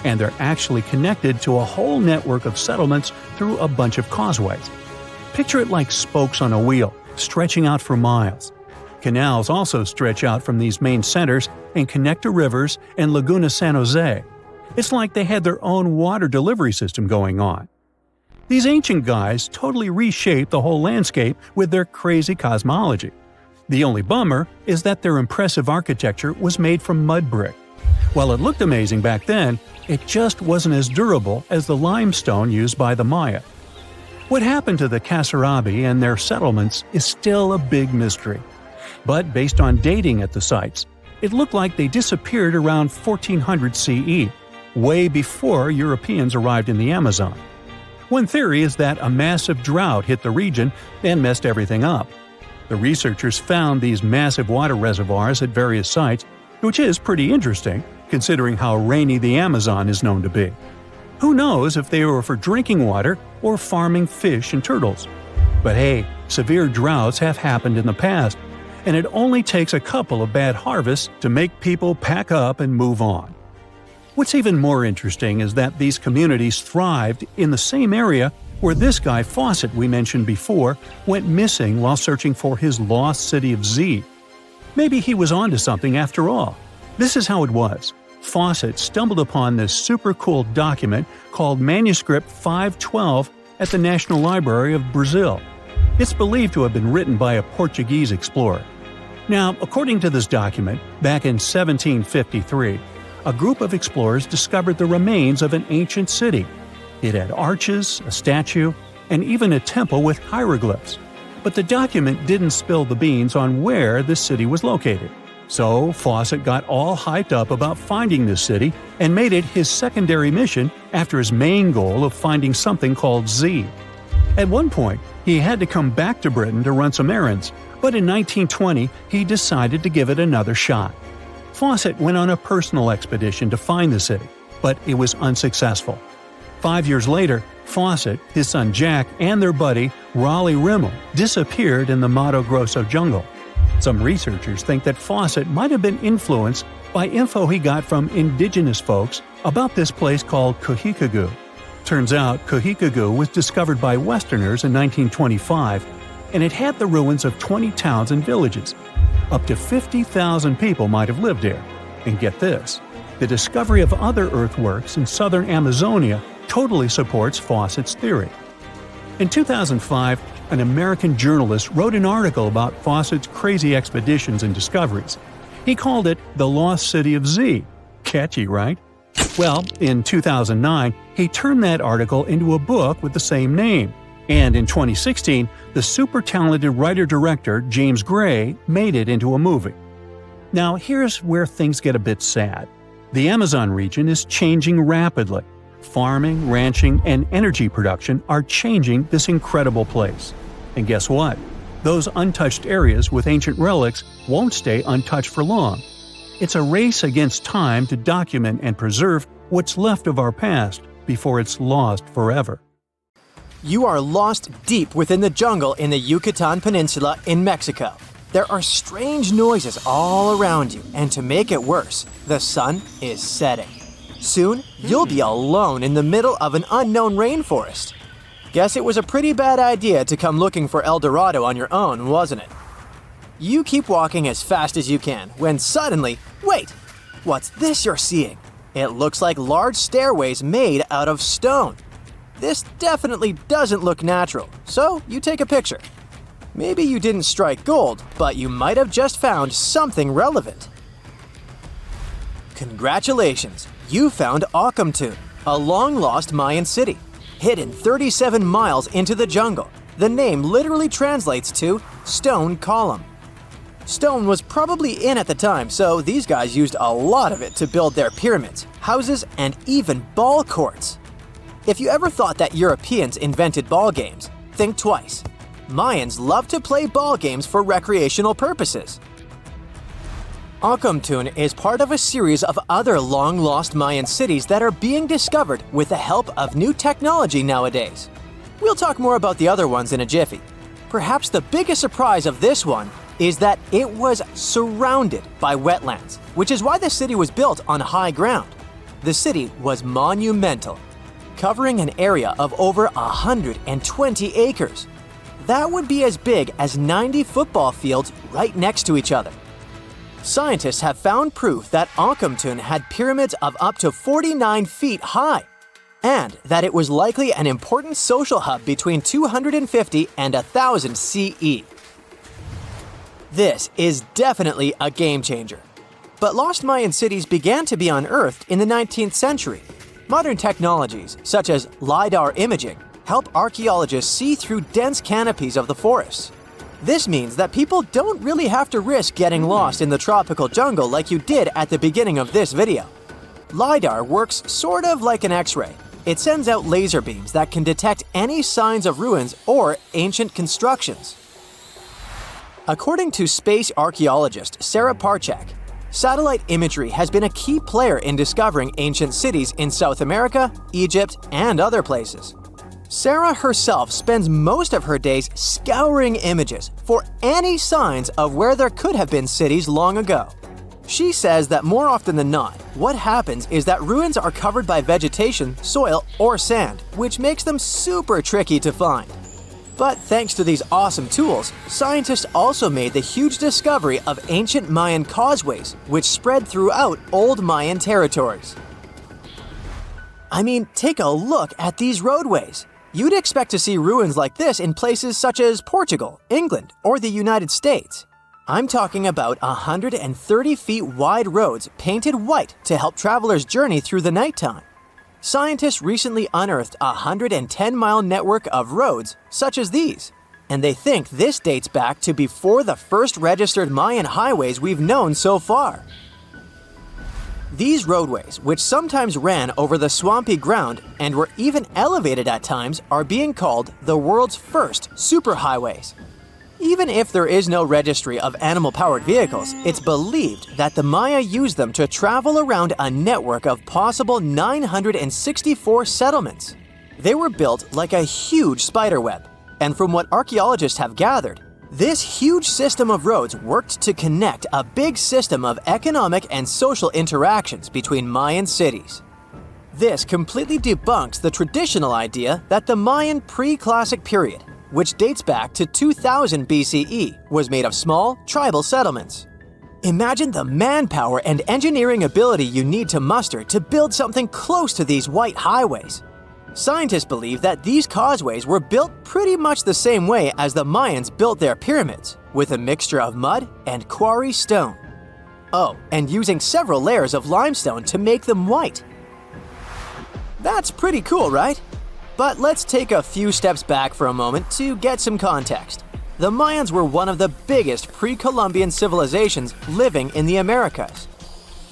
and they're actually connected to a whole network of settlements through a bunch of causeways. Picture it like spokes on a wheel, stretching out for miles. Canals also stretch out from these main centers and connect to rivers and Laguna San Jose. It's like they had their own water delivery system going on. These ancient guys totally reshaped the whole landscape with their crazy cosmology. The only bummer is that their impressive architecture was made from mud brick. While it looked amazing back then, it just wasn't as durable as the limestone used by the Maya. What happened to the Kasarabi and their settlements is still a big mystery. But based on dating at the sites, it looked like they disappeared around 1400 CE, way before Europeans arrived in the Amazon. One theory is that a massive drought hit the region and messed everything up. The researchers found these massive water reservoirs at various sites, which is pretty interesting, considering how rainy the Amazon is known to be. Who knows if they were for drinking water or farming fish and turtles? But hey, severe droughts have happened in the past, and it only takes a couple of bad harvests to make people pack up and move on. What's even more interesting is that these communities thrived in the same area where this guy Fawcett we mentioned before went missing while searching for his lost city of Z. Maybe he was onto something after all. This is how it was. Fawcett stumbled upon this super cool document called Manuscript 512 at the National Library of Brazil. It's believed to have been written by a Portuguese explorer. Now, according to this document, back in 1753, a group of explorers discovered the remains of an ancient city. It had arches, a statue, and even a temple with hieroglyphs. But the document didn't spill the beans on where this city was located. So Fawcett got all hyped up about finding this city and made it his secondary mission after his main goal of finding something called Z. At one point, he had to come back to Britain to run some errands, but in 1920 he decided to give it another shot. Fawcett went on a personal expedition to find the city, but it was unsuccessful. 5 years later, Fawcett, his son Jack, and their buddy Raleigh Rimmel disappeared in the Mato Grosso jungle. Some researchers think that Fawcett might have been influenced by info he got from indigenous folks about this place called Kohikagu. Turns out Kohikagu was discovered by Westerners in 1925, and it had the ruins of 20 towns and villages. Up to 50,000 people might have lived here. And get this, the discovery of other earthworks in southern Amazonia totally supports Fawcett's theory. In 2005, an American journalist wrote an article about Fawcett's crazy expeditions and discoveries. He called it The Lost City of Z. Catchy, right? Well, in 2009, he turned that article into a book with the same name. And in 2016, the super talented writer-director James Gray made it into a movie. Now, here's where things get a bit sad. The Amazon region is changing rapidly. Farming, ranching, and energy production are changing this incredible place. And guess what? Those untouched areas with ancient relics won't stay untouched for long. It's a race against time to document and preserve what's left of our past before it's lost forever.
You are lost deep within the jungle in the Yucatan Peninsula in Mexico. There are strange noises all around you, and to make it worse, the sun is setting. Soon, you'll be alone in the middle of an unknown rainforest. Guess it was a pretty bad idea to come looking for El Dorado on your own, wasn't it? You keep walking as fast as you can, when suddenly, wait! What's this you're seeing? It looks like large stairways made out of stone. This definitely doesn't look natural, so you take a picture. Maybe you didn't strike gold, but you might have just found something relevant. Congratulations! You found Akamtun, a long-lost Mayan city, hidden 37 miles into the jungle. The name literally translates to stone column. Stone was probably in at the time, so these guys used a lot of it to build their pyramids, houses, and even ball courts. If you ever thought that Europeans invented ball games, think twice. Mayans loved to play ball games for recreational purposes. Ancamtun is part of a series of other long-lost Mayan cities that are being discovered with the help of new technology nowadays. We'll talk more about the other ones in a jiffy. Perhaps the biggest surprise of this one is that it was surrounded by wetlands, which is why the city was built on high ground. The city was monumental, covering an area of over 120 acres. That would be as big as 90 football fields right next to each other. Scientists have found proof that Ancamtun had pyramids of up to 49 feet high, and that it was likely an important social hub between 250 and 1000 CE. This is definitely a game changer. But lost Mayan cities began to be unearthed in the 19th century. Modern technologies, such as LiDAR imaging, help archaeologists see through dense canopies of the forests. This means that people don't really have to risk getting lost in the tropical jungle like you did at the beginning of this video. LiDAR works sort of like an X-ray. It sends out laser beams that can detect any signs of ruins or ancient constructions. According to space archaeologist Sarah Parchak, satellite imagery has been a key player in discovering ancient cities in South America, Egypt, and other places. Sarah herself spends most of her days scouring images for any signs of where there could have been cities long ago. She says that more often than not, what happens is that ruins are covered by vegetation, soil, or sand, which makes them super tricky to find. But thanks to these awesome tools, scientists also made the huge discovery of ancient Mayan causeways, which spread throughout old Mayan territories. I mean, take a look at these roadways. You'd expect to see ruins like this in places such as Portugal, England, or the United States. I'm talking about 130 feet wide roads painted white to help travelers journey through the nighttime. Scientists recently unearthed a 110-mile network of roads such as these, and they think this dates back to before the first registered Mayan highways we've known so far. These roadways, which sometimes ran over the swampy ground and were even elevated at times, are being called the world's first superhighways. Even if there is no registry of animal-powered vehicles, it's believed that the Maya used them to travel around a network of possible 964 settlements. They were built like a huge spiderweb, and from what archaeologists have gathered, this huge system of roads worked to connect a big system of economic and social interactions between Mayan cities. This completely debunks the traditional idea that the Mayan pre-classic period, which dates back to 2000 BCE, was made of small, tribal settlements. Imagine the manpower and engineering ability you need to muster to build something close to these white highways. Scientists believe that these causeways were built pretty much the same way as the Mayans built their pyramids, with a mixture of mud and quarry stone. Oh, and using several layers of limestone to make them white. That's pretty cool, right? But let's take a few steps back for a moment to get some context. The Mayans were one of the biggest pre-Columbian civilizations living in the Americas.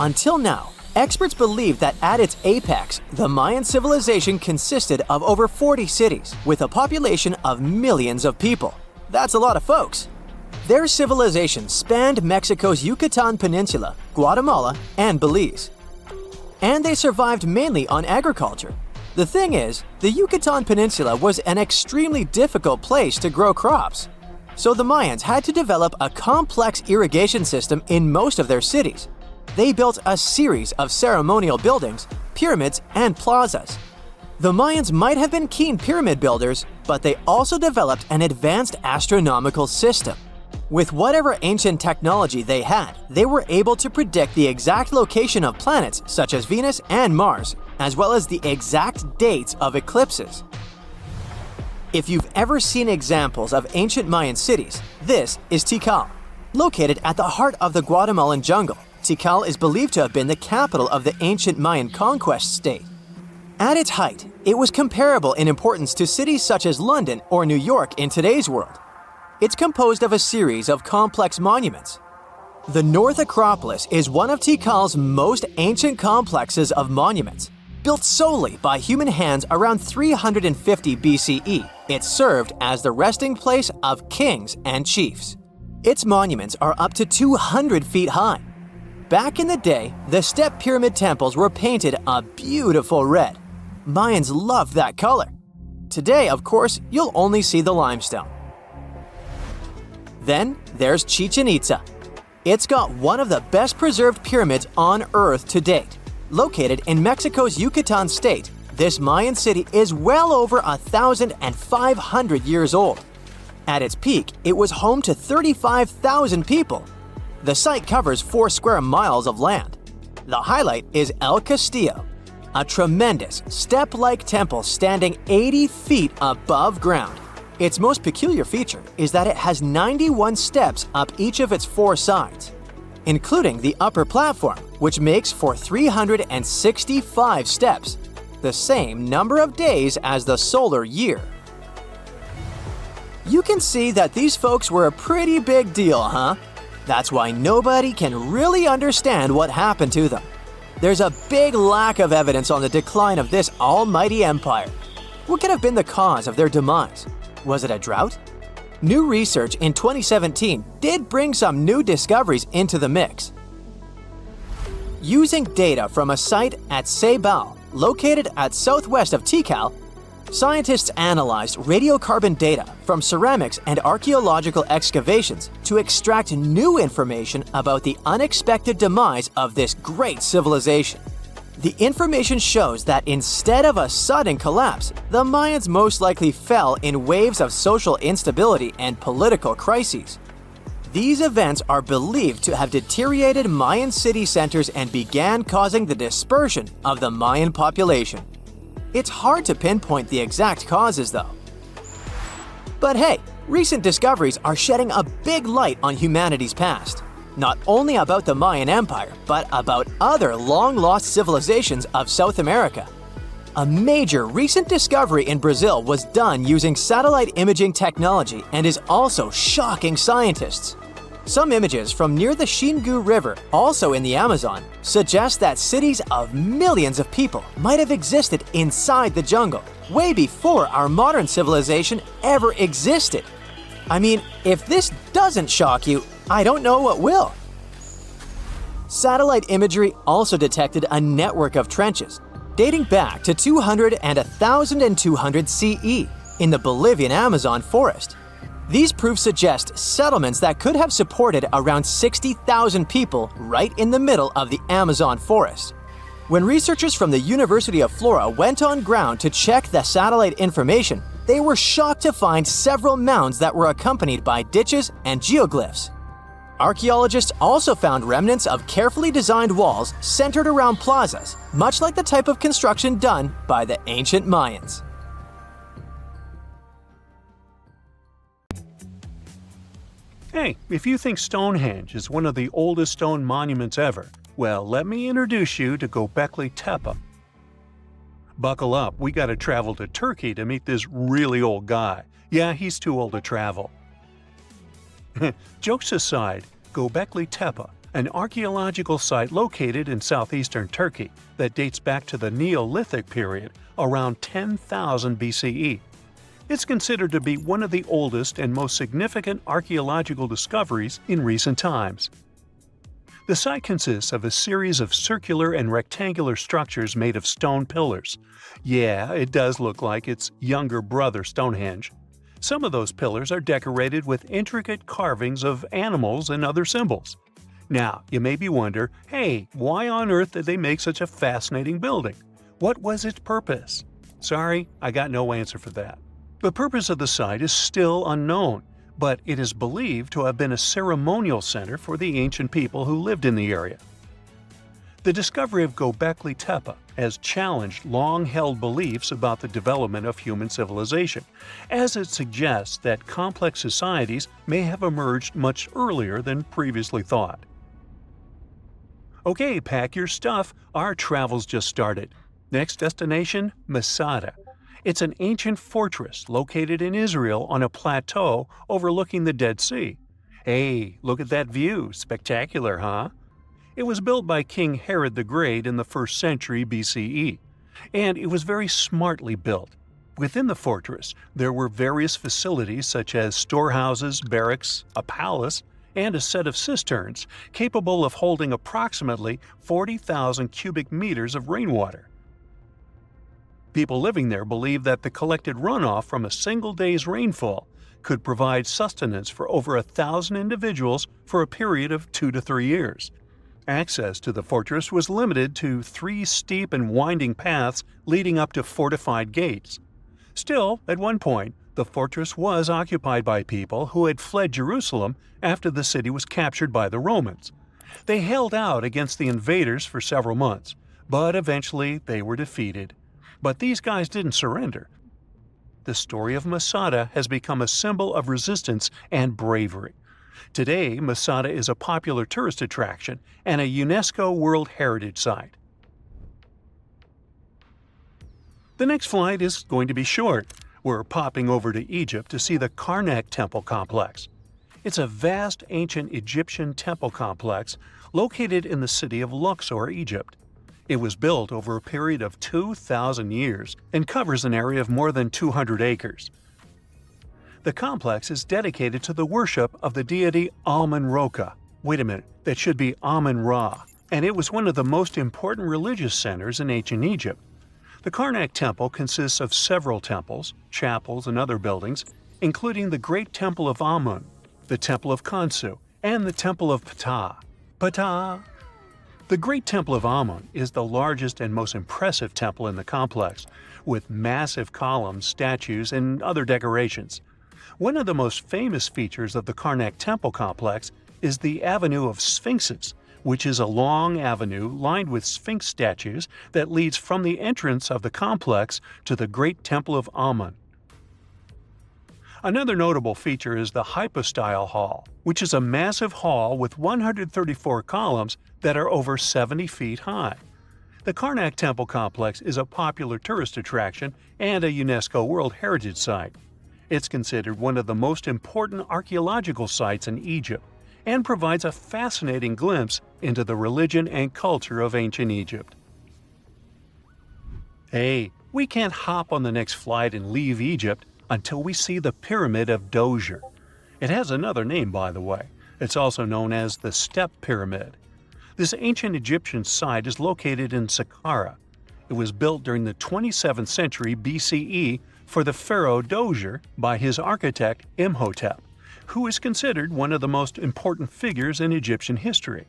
Until now, experts believe that at its apex, the Mayan civilization consisted of over 40 cities with a population of millions of people. That's a lot of folks. Their civilization spanned Mexico's Yucatan Peninsula, Guatemala, and Belize. And they survived mainly on agriculture. The thing is, the Yucatan Peninsula was an extremely difficult place to grow crops. So the Mayans had to develop a complex irrigation system in most of their cities. They built a series of ceremonial buildings, pyramids, and plazas. The Mayans might have been keen pyramid builders, but they also developed an advanced astronomical system. With whatever ancient technology they had, they were able to predict the exact location of planets such as Venus and Mars, as well as the exact dates of eclipses. If you've ever seen examples of ancient Mayan cities, this is Tikal. Located at the heart of the Guatemalan jungle, Tikal is believed to have been the capital of the ancient Mayan conquest state. At its height, it was comparable in importance to cities such as London or New York in today's world. It's composed of a series of complex monuments. The North Acropolis is one of Tikal's most ancient complexes of monuments. Built solely by human hands around 350 BCE, it served as the resting place of kings and chiefs. Its monuments are up to 200 feet high. Back in the day, the step pyramid temples were painted a beautiful red. Mayans loved that color. Today, of course, you'll only see the limestone. Then there's Chichen Itza. It's got one of the best preserved pyramids on Earth to date. Located in Mexico's Yucatan state, this Mayan city is well over 1,500 years old. At its peak, it was home to 35,000 people. The site covers 4 square miles of land. The highlight is El Castillo, a tremendous step-like temple standing 80 feet above ground. Its most peculiar feature is that it has 91 steps up each of its 4 sides, including the upper platform, which makes for 365 steps, the same number of days as the solar year. You can see that these folks were a pretty big deal, huh? That's why nobody can really understand what happened to them. There's a big lack of evidence on the decline of this almighty empire. What could have been the cause of their demise? Was it a drought? New research in 2017 did bring some new discoveries into the mix. Using data from a site at Ceibal, located at southwest of Tikal, scientists analyzed radiocarbon data from ceramics and archaeological excavations to extract new information about the unexpected demise of this great civilization. The information shows that instead of a sudden collapse, the Mayans most likely fell in waves of social instability and political crises. These events are believed to have deteriorated Mayan city centers and began causing the dispersion of the Mayan population. It's hard to pinpoint the exact causes, though. But hey, recent discoveries are shedding a big light on humanity's past. Not only about the Mayan Empire, but about other long-lost civilizations of South America. A major recent discovery in Brazil was done using satellite imaging technology and is also shocking scientists. Some images from near the Xingu River, also in the Amazon, suggest that cities of millions of people might have existed inside the jungle, way before our modern civilization ever existed. I mean, if this doesn't shock you, I don't know what will. Satellite imagery also detected a network of trenches dating back to 200 and 1200 CE in the Bolivian Amazon forest. These proofs suggest settlements that could have supported around 60,000 people right in the middle of the Amazon forest. When researchers from the University of Florida went on ground to check the satellite information, they were shocked to find several mounds that were accompanied by ditches and geoglyphs. Archaeologists also found remnants of carefully designed walls centered around plazas, much like the type of construction done by the ancient Mayans.
Hey, if you think Stonehenge is one of the oldest stone monuments ever, well, let me introduce you to Göbekli Tepe. Buckle up, we gotta travel to Turkey to meet this really old guy. Yeah, he's too old to travel. Jokes aside, Göbekli Tepe, an archaeological site located in southeastern Turkey that dates back to the Neolithic period, around 10,000 BCE. It's considered to be one of the oldest and most significant archaeological discoveries in recent times. The site consists of a series of circular and rectangular structures made of stone pillars. Yeah, it does look like its younger brother Stonehenge. Some of those pillars are decorated with intricate carvings of animals and other symbols. Now, you maybe wonder, hey, why on earth did they make such a fascinating building? What was its purpose? Sorry, I got no answer for that. The purpose of the site is still unknown, but it is believed to have been a ceremonial center for the ancient people who lived in the area. The discovery of Göbekli Tepe has challenged long-held beliefs about the development of human civilization, as it suggests that complex societies may have emerged much earlier than previously thought. Okay, pack your stuff, our travel's just started. Next destination, Masada. It's an ancient fortress located in Israel on a plateau overlooking the Dead Sea. Hey, look at that view, spectacular, huh? It was built by King Herod the Great in the 1st century BCE. and it was very smartly built. Within the fortress, there were various facilities such as storehouses, barracks, a palace, and a set of cisterns capable of holding approximately 40,000 cubic meters of rainwater. People living there believed that the collected runoff from a single day's rainfall could provide sustenance for over 1,000 individuals for a period of 2 to 3 years. Access to the fortress was limited to 3 steep and winding paths leading up to fortified gates. Still, at one point, the fortress was occupied by people who had fled Jerusalem after the city was captured by the Romans. They held out against the invaders for several months, but eventually they were defeated. But these guys didn't surrender. The story of Masada has become a symbol of resistance and bravery. Today, Masada is a popular tourist attraction and a UNESCO World Heritage Site. The next flight is going to be short. We're popping over to Egypt to see the Karnak temple complex. It's a vast ancient Egyptian temple complex located in the city of Luxor, Egypt. It was built over a period of 2,000 years and covers an area of more than 200 acres. The complex is dedicated to the worship of the deity Amun-Roka. Wait a minute, that should be Amun-Ra, and it was one of the most important religious centers in ancient Egypt. The Karnak Temple consists of several temples, chapels, and other buildings, including the Great Temple of Amun, the Temple of Khonsu, and the Temple of Ptah. Ptah! The Great Temple of Amun is the largest and most impressive temple in the complex, with massive columns, statues, and other decorations. One of the most famous features of the Karnak Temple complex is the Avenue of Sphinxes, which is a long avenue lined with Sphinx statues that leads from the entrance of the complex to the Great Temple of Amun. Another notable feature is the Hypostyle Hall, which is a massive hall with 134 columns that are over 70 feet high. The Karnak Temple complex is a popular tourist attraction and a UNESCO World Heritage Site. It's considered one of the most important archaeological sites in Egypt and provides a fascinating glimpse into the religion and culture of ancient Egypt. Hey, we can't hop on the next flight and leave Egypt until we see the Pyramid of Djoser. It has another name, by the way. It's also known as the Step Pyramid. This ancient Egyptian site is located in Saqqara. It was built during the 27th century BCE for the pharaoh Djoser by his architect Imhotep, who is considered one of the most important figures in Egyptian history.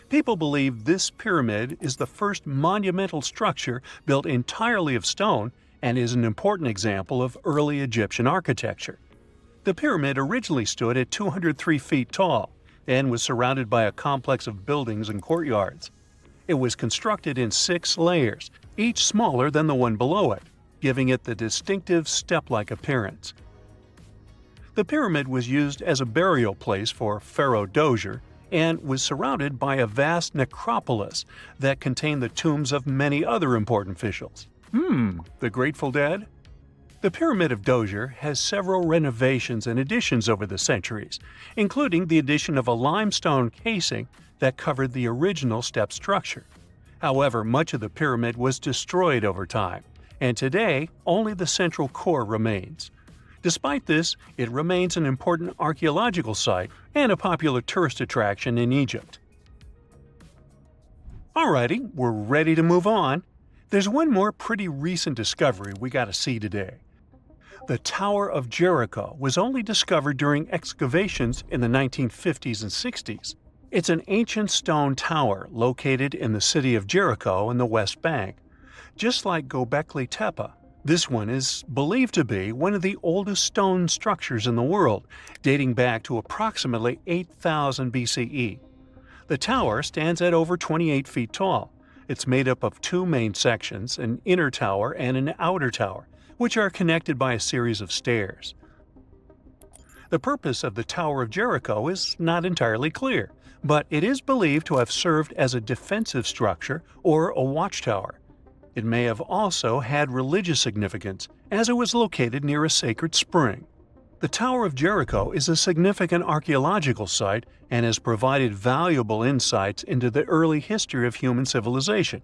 People believe this pyramid is the first monumental structure built entirely of stone and is an important example of early Egyptian architecture. The pyramid originally stood at 203 feet tall and was surrounded by a complex of buildings and courtyards. It was constructed in 6 layers, each smaller than the one below it, giving it the distinctive step-like appearance. The pyramid was used as a burial place for Pharaoh Djoser and was surrounded by a vast necropolis that contained the tombs of many other important officials. The Grateful Dead? The Pyramid of Djoser has several renovations and additions over the centuries, including the addition of a limestone casing that covered the original step structure. However, much of the pyramid was destroyed over time, and today only the central core remains. Despite this, it remains an important archaeological site and a popular tourist attraction in Egypt. Alrighty, we're ready to move on. There's one more pretty recent discovery we gotta see today. The Tower of Jericho was only discovered during excavations in the 1950s and 60s. It's an ancient stone tower located in the city of Jericho in the West Bank. Just like Göbekli Tepe, this one is believed to be one of the oldest stone structures in the world, dating back to approximately 8000 BCE. The tower stands at over 28 feet tall. It's made up of 2 main sections, an inner tower and an outer tower, which are connected by a series of stairs. The purpose of the Tower of Jericho is not entirely clear, but it is believed to have served as a defensive structure or a watchtower. It may have also had religious significance, as it was located near a sacred spring. The Tower of Jericho is a significant archaeological site and has provided valuable insights into the early history of human civilization.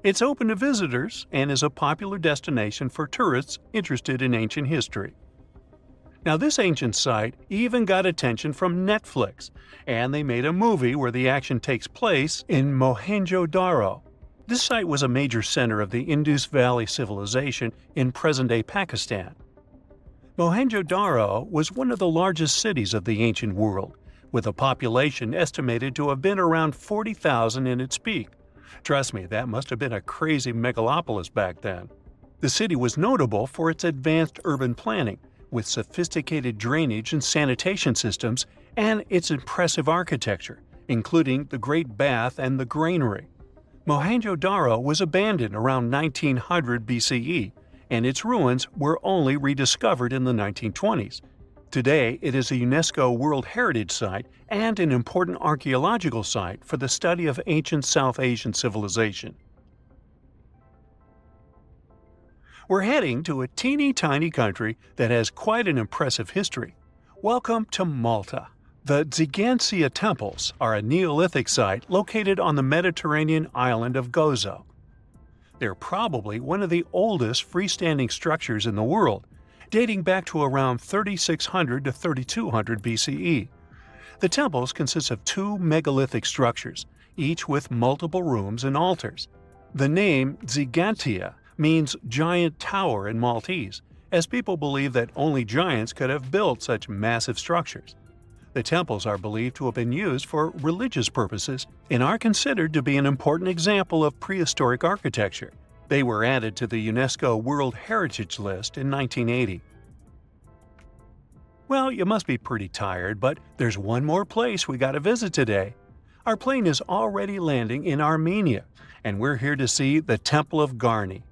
It's open to visitors and is a popular destination for tourists interested in ancient history. Now, this ancient site even got attention from Netflix, and they made a movie where the action takes place in Mohenjo-daro. This site was a major center of the Indus Valley civilization in present-day Pakistan. Mohenjo-daro was one of the largest cities of the ancient world, with a population estimated to have been around 40,000 in its peak. Trust me, that must have been a crazy megalopolis back then. The city was notable for its advanced urban planning, with sophisticated drainage and sanitation systems, and its impressive architecture, including the Great Bath and the Granary. Mohenjo-daro was abandoned around 1900 BCE, and its ruins were only rediscovered in the 1920s. Today, it is a UNESCO World Heritage Site and an important archaeological site for the study of ancient South Asian civilization. We're heading to a teeny-tiny country that has quite an impressive history. Welcome to Malta. The Tzigantsia Temples are a Neolithic site located on the Mediterranean island of Gozo. They're probably one of the oldest freestanding structures in the world, dating back to around 3600 to 3200 BCE. The temples consist of two megalithic structures, each with multiple rooms and altars. The name Tzigantsia means giant tower in Maltese, as people believe that only giants could have built such massive structures. The temples are believed to have been used for religious purposes and are considered to be an important example of prehistoric architecture. They were added to the UNESCO World Heritage List in 1980. Well, you must be pretty tired, but there's one more place we gotta visit today. Our plane is already landing in Armenia, and we're here to see the Temple of Garni.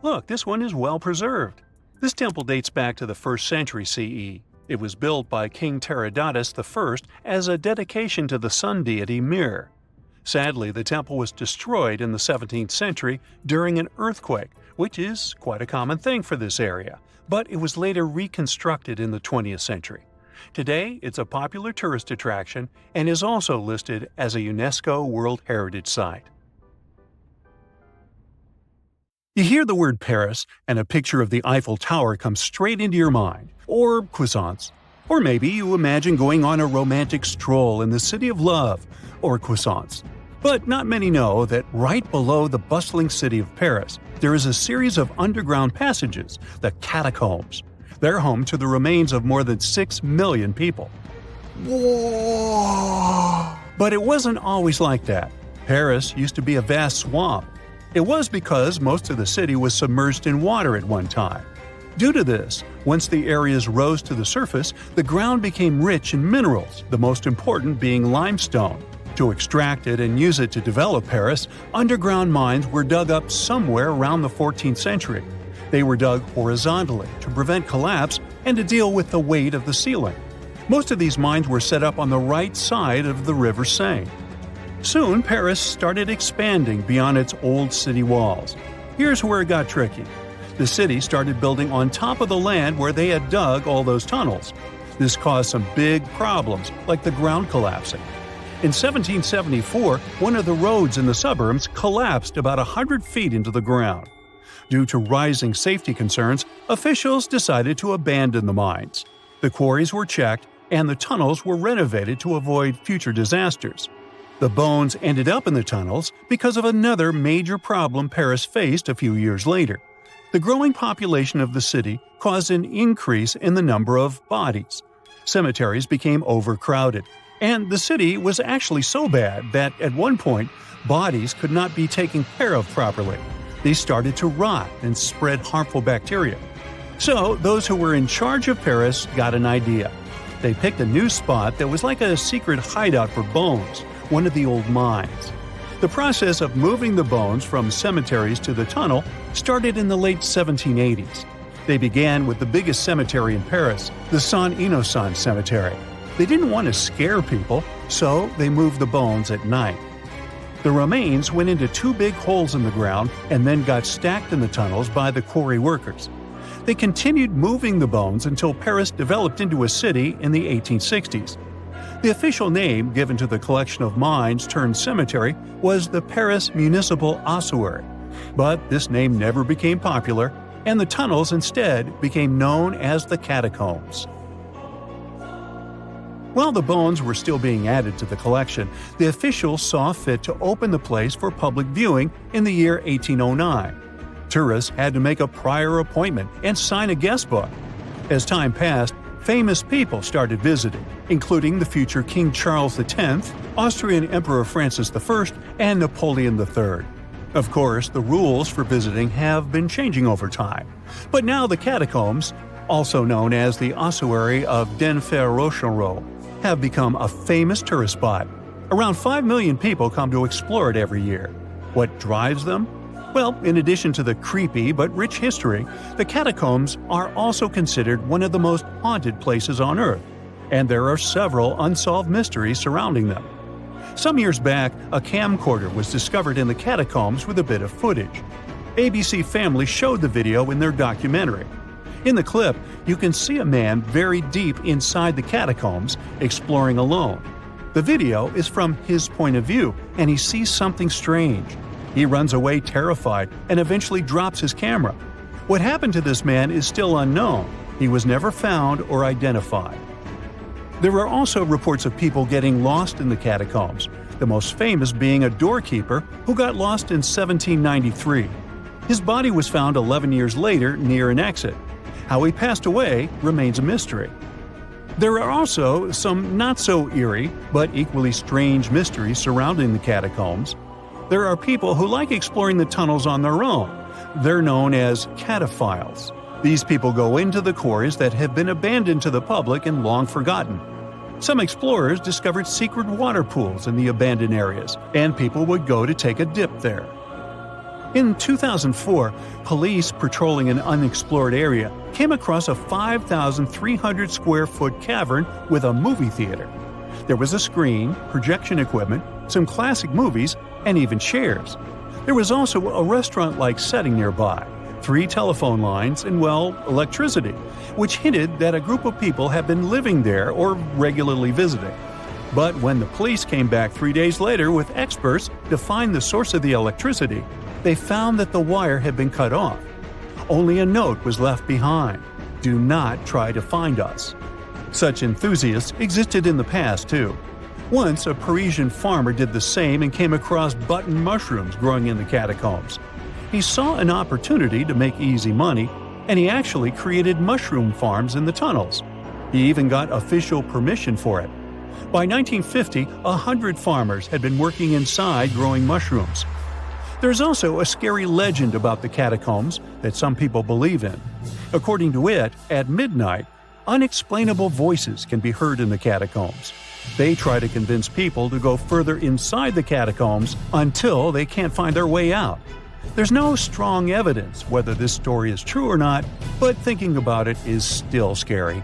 Look, this one is well preserved. This temple dates back to the 1st century CE. It was built by King Tiridates I as a dedication to the sun deity Mir. Sadly, the temple was destroyed in the 17th century during an earthquake, which is quite a common thing for this area, but it was later reconstructed in the 20th century. Today, it's a popular tourist attraction and is also listed as a UNESCO World Heritage Site. You hear the word Paris, and a picture of the Eiffel Tower comes straight into your mind, or croissants. Or maybe you imagine going on a romantic stroll in the city of love, or croissants. But not many know that right below the bustling city of Paris, there is a series of underground passages, the catacombs. They're home to the remains of more than 6 million people. Whoa! But it wasn't always like that. Paris used to be a vast swamp. It was because most of the city was submerged in water at one time. Due to this, once the areas rose to the surface, the ground became rich in minerals, the most important being limestone. To extract it and use it to develop Paris, underground mines were dug up somewhere around the 14th century. They were dug horizontally to prevent collapse and to deal with the weight of the ceiling. Most of these mines were set up on the right side of the River Seine. Soon, Paris started expanding beyond its old city walls. Here's where it got tricky. The city started building on top of the land where they had dug all those tunnels. This caused some big problems, like the ground collapsing. In 1774, one of the roads in the suburbs collapsed about 100 feet into the ground. Due to rising safety concerns, officials decided to abandon the mines. The quarries were checked, and the tunnels were renovated to avoid future disasters. The bones ended up in the tunnels because of another major problem Paris faced a few years later. The growing population of the city caused an increase in the number of bodies. Cemeteries became overcrowded, and the city was actually so bad that at one point, bodies could not be taken care of properly. They started to rot and spread harmful bacteria. So, those who were in charge of Paris got an idea. They picked a new spot that was like a secret hideout for bones, one of the old mines. The process of moving the bones from cemeteries to the tunnel started in the late 1780s. They began with the biggest cemetery in Paris, the Saint-Innocent Cemetery. They didn't want to scare people, so they moved the bones at night. The remains went into two big holes in the ground and then got stacked in the tunnels by the quarry workers. They continued moving the bones until Paris developed into a city in the 1860s. The official name given to the collection of mines turned cemetery was the Paris Municipal Ossuary, But this name never became popular, and the tunnels instead became known as the catacombs. While the bones were still being added to the collection, the officials saw fit to open the place for public viewing in the year 1809. Tourists had to make a prior appointment and sign a guest book. As time passed, famous people started visiting, including the future King Charles X, Austrian Emperor Francis I, and Napoleon III. Of course, the rules for visiting have been changing over time, but now the catacombs, also known as the ossuary of Denfert-Rochereau, have become a famous tourist spot. Around 5 million people come to explore it every year. What drives them? Well, in addition to the creepy but rich history, the catacombs are also considered one of the most haunted places on Earth, and there are several unsolved mysteries surrounding them. Some years back, a camcorder was discovered in the catacombs with a bit of footage. ABC Family showed the video in their documentary. In the clip, you can see a man very deep inside the catacombs, exploring alone. The video is from his point of view, and he sees something strange. He runs away terrified and eventually drops his camera. What happened to this man is still unknown. He was never found or identified. There are also reports of people getting lost in the catacombs, the most famous being a doorkeeper who got lost in 1793. His body was found 11 years later near an exit. How he passed away remains a mystery. There are also some not-so-eerie but equally strange mysteries surrounding the catacombs. There are people who like exploring the tunnels on their own. They're known as cataphiles. These people go into the quarries that have been abandoned to the public and long forgotten. Some explorers discovered secret water pools in the abandoned areas, and people would go to take a dip there. In 2004, police patrolling an unexplored area came across a 5,300 square foot cavern with a movie theater. There was a screen, projection equipment, some classic movies, and even chairs. There was also a restaurant-like setting nearby, 3 telephone lines, and, well, electricity, which hinted that a group of people had been living there or regularly visiting. But when the police came back 3 days later with experts to find the source of the electricity, they found that the wire had been cut off. Only a note was left behind: "Do not try to find us." Such enthusiasts existed in the past, too. Once, a Parisian farmer did the same and came across button mushrooms growing in the catacombs. He saw an opportunity to make easy money, and he actually created mushroom farms in the tunnels. He even got official permission for it. By 1950, 100 farmers had been working inside growing mushrooms. There's also a scary legend about the catacombs that some people believe in. According to it, at midnight, unexplainable voices can be heard in the catacombs. They try to convince people to go further inside the catacombs until they can't find their way out. There's no strong evidence whether this story is true or not, but thinking about it is still scary.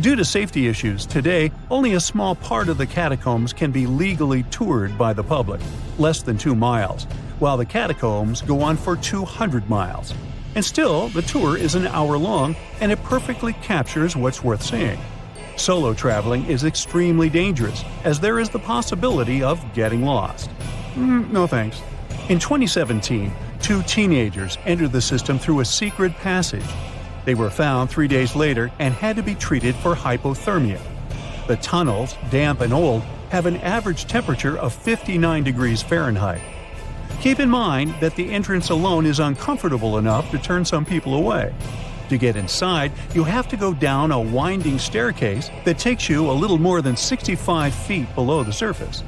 Due to safety issues, today only a small part of the catacombs can be legally toured by the public, less than 2 miles, while the catacombs go on for 200 miles. And still, the tour is an hour long, and it perfectly captures what's worth seeing. Solo traveling is extremely dangerous, as there is the possibility of getting lost. No thanks. In 2017, 2 teenagers entered the system through a secret passage. They were found 3 days later and had to be treated for hypothermia. The tunnels, damp and old, have an average temperature of 59 degrees Fahrenheit. Keep in mind that the entrance alone is uncomfortable enough to turn some people away. To get inside, you have to go down a winding staircase that takes you a little more than 65 feet below the surface.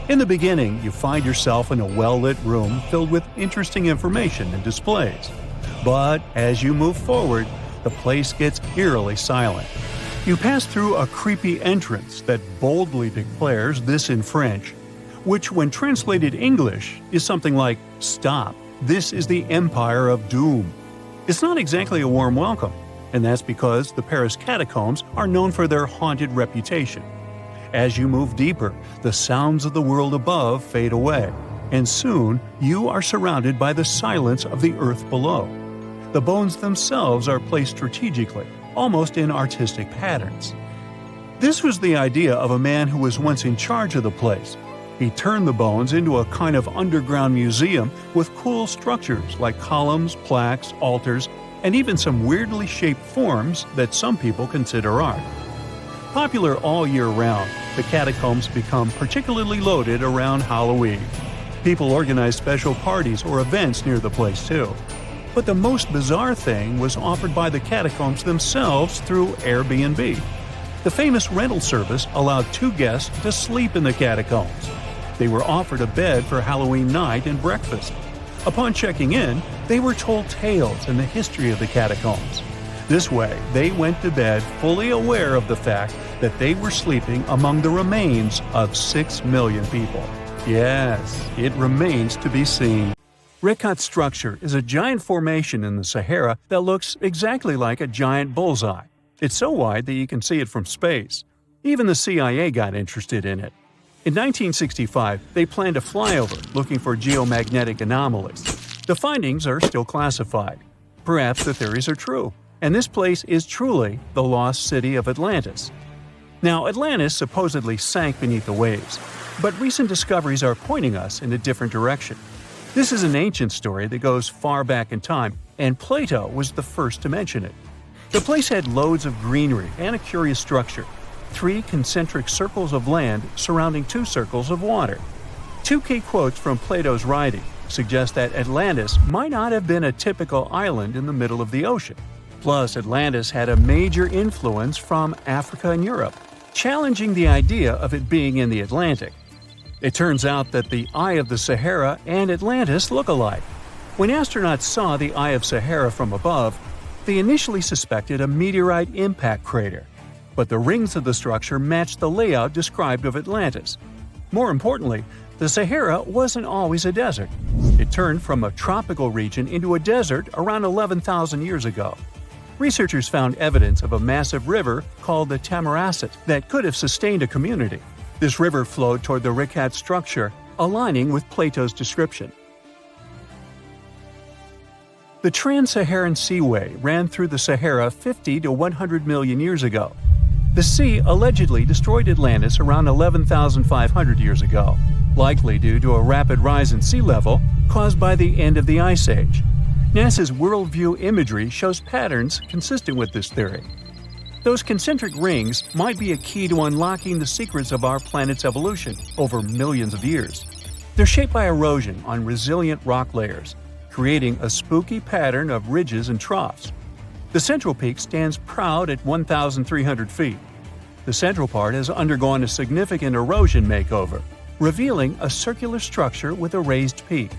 In the beginning, you find yourself in a well-lit room filled with interesting information and displays. But as you move forward, the place gets eerily silent. You pass through a creepy entrance that boldly declares this in French, which when translated English is something like, "Stop, this is the Empire of Doom." It's not exactly a warm welcome, and that's because the Paris catacombs are known for their haunted reputation. As you move deeper, the sounds of the world above fade away, and soon you are surrounded by the silence of the earth below. The bones themselves are placed strategically, almost in artistic patterns. This was the idea of a man who was once in charge of the place. He turned the bones into a kind of underground museum with cool structures like columns, plaques, altars, and even some weirdly shaped forms that some people consider art. Popular all year round, the catacombs become particularly loaded around Halloween. People organize special parties or events near the place too. But the most bizarre thing was offered by the catacombs themselves through Airbnb. The famous rental service allowed 2 guests to sleep in the catacombs. They were offered a bed for Halloween night and breakfast. Upon checking in, they were told tales and the history of the catacombs. This way, they went to bed fully aware of the fact that they were sleeping among the remains of 6 million people. Yes, it remains to be seen. Rikat structure is a giant formation in the Sahara that looks exactly like a giant bullseye. It's so wide that you can see it from space. Even the CIA got interested in it. In 1965, they planned a flyover looking for geomagnetic anomalies. The findings are still classified. Perhaps the theories are true, and this place is truly the lost city of Atlantis. Now, Atlantis supposedly sank beneath the waves, but recent discoveries are pointing us in a different direction. This is an ancient story that goes far back in time, and Plato was the first to mention it. The place had loads of greenery and a curious structure. 3 concentric circles of land surrounding 2 circles of water. 2 key quotes from Plato's writing suggest that Atlantis might not have been a typical island in the middle of the ocean. Plus, Atlantis had a major influence from Africa and Europe, challenging the idea of it being in the Atlantic. It turns out that the Eye of the Sahara and Atlantis look alike. When astronauts saw the Eye of Sahara from above, they initially suspected a meteorite impact crater. But the rings of the structure matched the layout described of Atlantis. More importantly, the Sahara wasn't always a desert. It turned from a tropical region into a desert around 11,000 years ago. Researchers found evidence of a massive river called the Tamaracet that could have sustained a community. This river flowed toward the Rikat structure, aligning with Plato's description. The Trans-Saharan Seaway ran through the Sahara 50 to 100 million years ago. The sea allegedly destroyed Atlantis around 11,500 years ago, likely due to a rapid rise in sea level caused by the end of the Ice Age. NASA's worldview imagery shows patterns consistent with this theory. Those concentric rings might be a key to unlocking the secrets of our planet's evolution over millions of years. They're shaped by erosion on resilient rock layers, creating a spooky pattern of ridges and troughs. The central peak stands proud at 1,300 feet. The central part has undergone a significant erosion makeover, revealing a circular structure with a raised peak.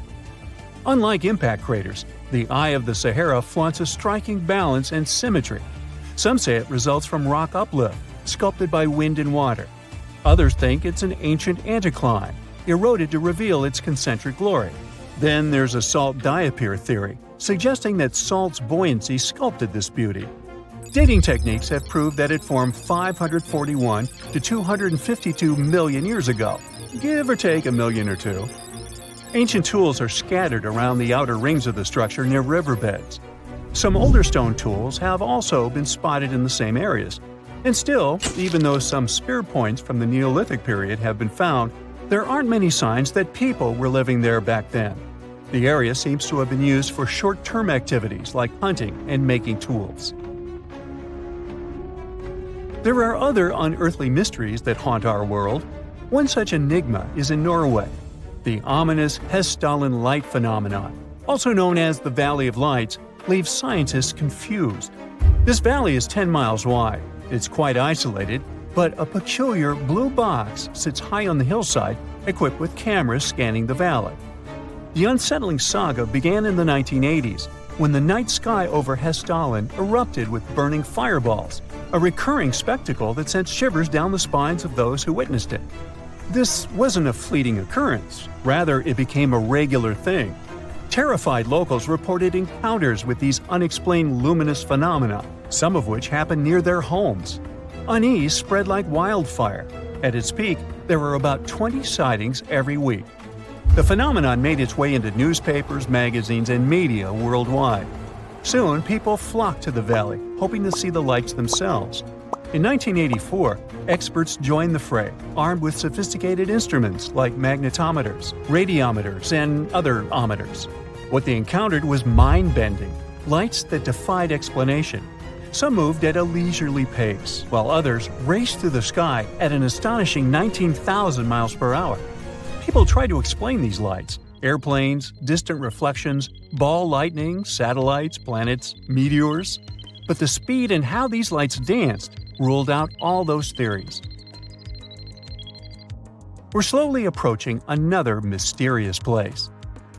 Unlike impact craters, the Eye of the Sahara flaunts a striking balance and symmetry. Some say it results from rock uplift, sculpted by wind and water. Others think it's an ancient anticline, eroded to reveal its concentric glory. Then there's a salt diapir theory, suggesting that salt's buoyancy sculpted this beauty. Dating techniques have proved that it formed 541 to 252 million years ago, give or take a million or two. Ancient tools are scattered around the outer rings of the structure near riverbeds. Some older stone tools have also been spotted in the same areas. And still, even though some spear points from the Neolithic period have been found, there aren't many signs that people were living there back then. The area seems to have been used for short-term activities like hunting and making tools. There are other unearthly mysteries that haunt our world. One such enigma is in Norway, the ominous Hessdalen light phenomenon, also known as the Valley of Lights, leaves scientists confused. This valley is 10 miles wide. It's quite isolated, but a peculiar blue box sits high on the hillside, equipped with cameras scanning the valley. The unsettling saga began in the 1980s, when the night sky over Hessdalen erupted with burning fireballs, a recurring spectacle that sent shivers down the spines of those who witnessed it. This wasn't a fleeting occurrence, rather it became a regular thing. Terrified locals reported encounters with these unexplained luminous phenomena, some of which happened near their homes. Unease spread like wildfire. At its peak, there were about 20 sightings every week. The phenomenon made its way into newspapers, magazines, and media worldwide. Soon, people flocked to the valley, hoping to see the lights themselves. In 1984, experts joined the fray, armed with sophisticated instruments like magnetometers, radiometers, and other ometers. What they encountered was mind-bending, lights that defied explanation. Some moved at a leisurely pace, while others raced through the sky at an astonishing 19,000 miles per hour. People tried to explain these lights: airplanes, distant reflections, ball lightning, satellites, planets, meteors. But the speed and how these lights danced ruled out all those theories. We're slowly approaching another mysterious place.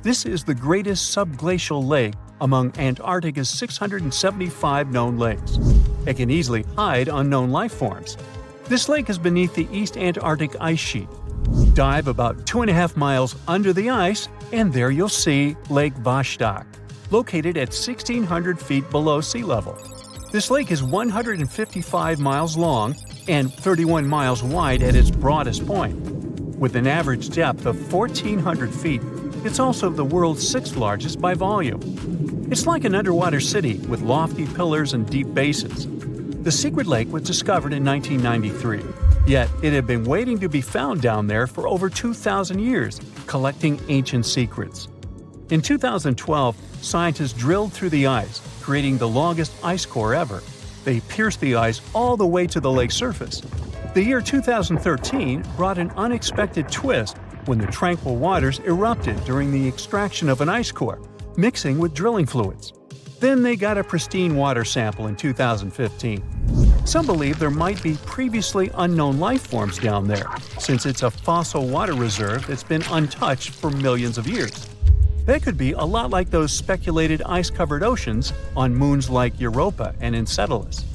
This is the greatest subglacial lake among Antarctica's 675 known lakes. It can easily hide unknown life forms. This lake is beneath the East Antarctic ice sheet. Dive about 2.5 miles under the ice, and there you'll see Lake Vostok, located at 1,600 feet below sea level. This lake is 155 miles long and 31 miles wide at its broadest point. With an average depth of 1,400 feet, it's also the world's sixth largest by volume. It's like an underwater city with lofty pillars and deep basins. The secret lake was discovered in 1993, yet it had been waiting to be found down there for over 2,000 years, collecting ancient secrets. In 2012, scientists drilled through the ice, creating the longest ice core ever. They pierced the ice all the way to the lake's surface. The year 2013 brought an unexpected twist when the tranquil waters erupted during the extraction of an ice core, mixing with drilling fluids. Then they got a pristine water sample in 2015. Some believe there might be previously unknown life forms down there, since it's a fossil water reserve that's been untouched for millions of years. That could be a lot like those speculated ice-covered oceans on moons like Europa and Enceladus.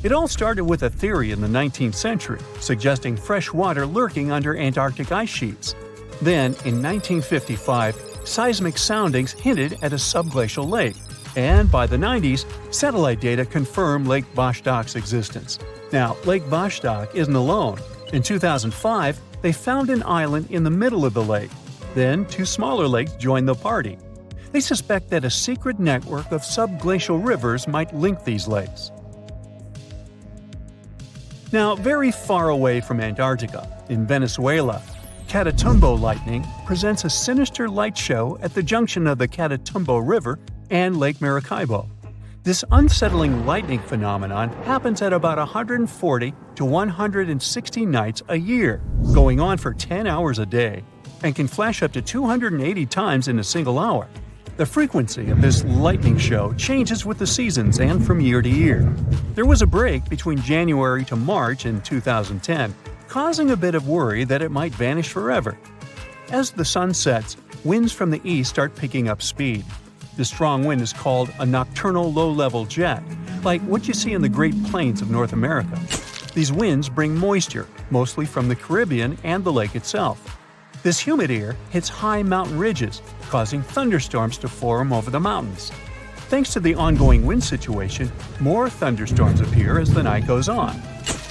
It all started with a theory in the 19th century, suggesting fresh water lurking under Antarctic ice sheets. Then, in 1955, seismic soundings hinted at a subglacial lake, and by the 90s, satellite data confirmed Lake Vostok's existence. Now, Lake Vostok isn't alone. In 2005, they found an island in the middle of the lake. Then, two smaller lakes joined the party. They suspect that a secret network of subglacial rivers might link these lakes. Now, very far away from Antarctica, in Venezuela, Catatumbo lightning presents a sinister light show at the junction of the Catatumbo River and Lake Maracaibo. This unsettling lightning phenomenon happens at about 140 to 160 nights a year, going on for 10 hours a day, and can flash up to 280 times in a single hour. The frequency of this lightning show changes with the seasons and from year to year. There was a break between January to March in 2010, causing a bit of worry that it might vanish forever. As the sun sets, winds from the east start picking up speed. The strong wind is called a nocturnal low-level jet, like what you see in the Great Plains of North America. These winds bring moisture, mostly from the Caribbean and the lake itself. This humid air hits high mountain ridges, causing thunderstorms to form over the mountains. Thanks to the ongoing wind situation, more thunderstorms appear as the night goes on.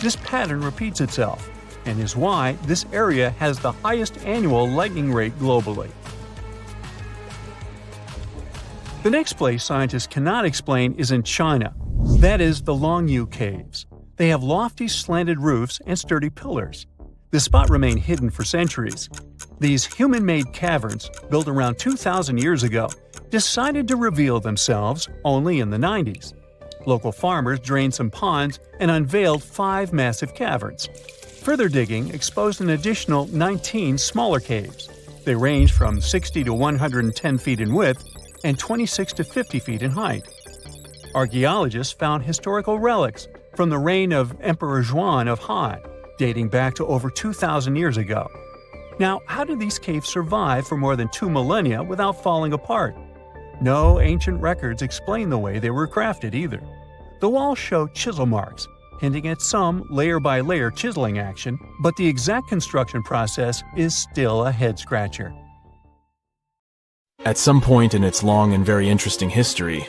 This pattern repeats itself, and is why this area has the highest annual lightning rate globally. The next place scientists cannot explain is in China. That is the Longyou Caves. They have lofty slanted roofs and sturdy pillars. The spot remained hidden for centuries. These human-made caverns, built around 2,000 years ago, decided to reveal themselves only in the 90s. Local farmers drained some ponds and unveiled 5 massive caverns. Further digging exposed an additional 19 smaller caves. They range from 60 to 110 feet in width and 26 to 50 feet in height. Archaeologists found historical relics from the reign of Emperor Zhuan of Han, dating back to over 2,000 years ago. Now, how did these caves survive for more than 2 millennia without falling apart? No ancient records explain the way they were crafted either. The walls show chisel marks, hinting at some layer-by-layer chiseling action, but the exact construction process is still a head-scratcher.
At some point in its long and very interesting history,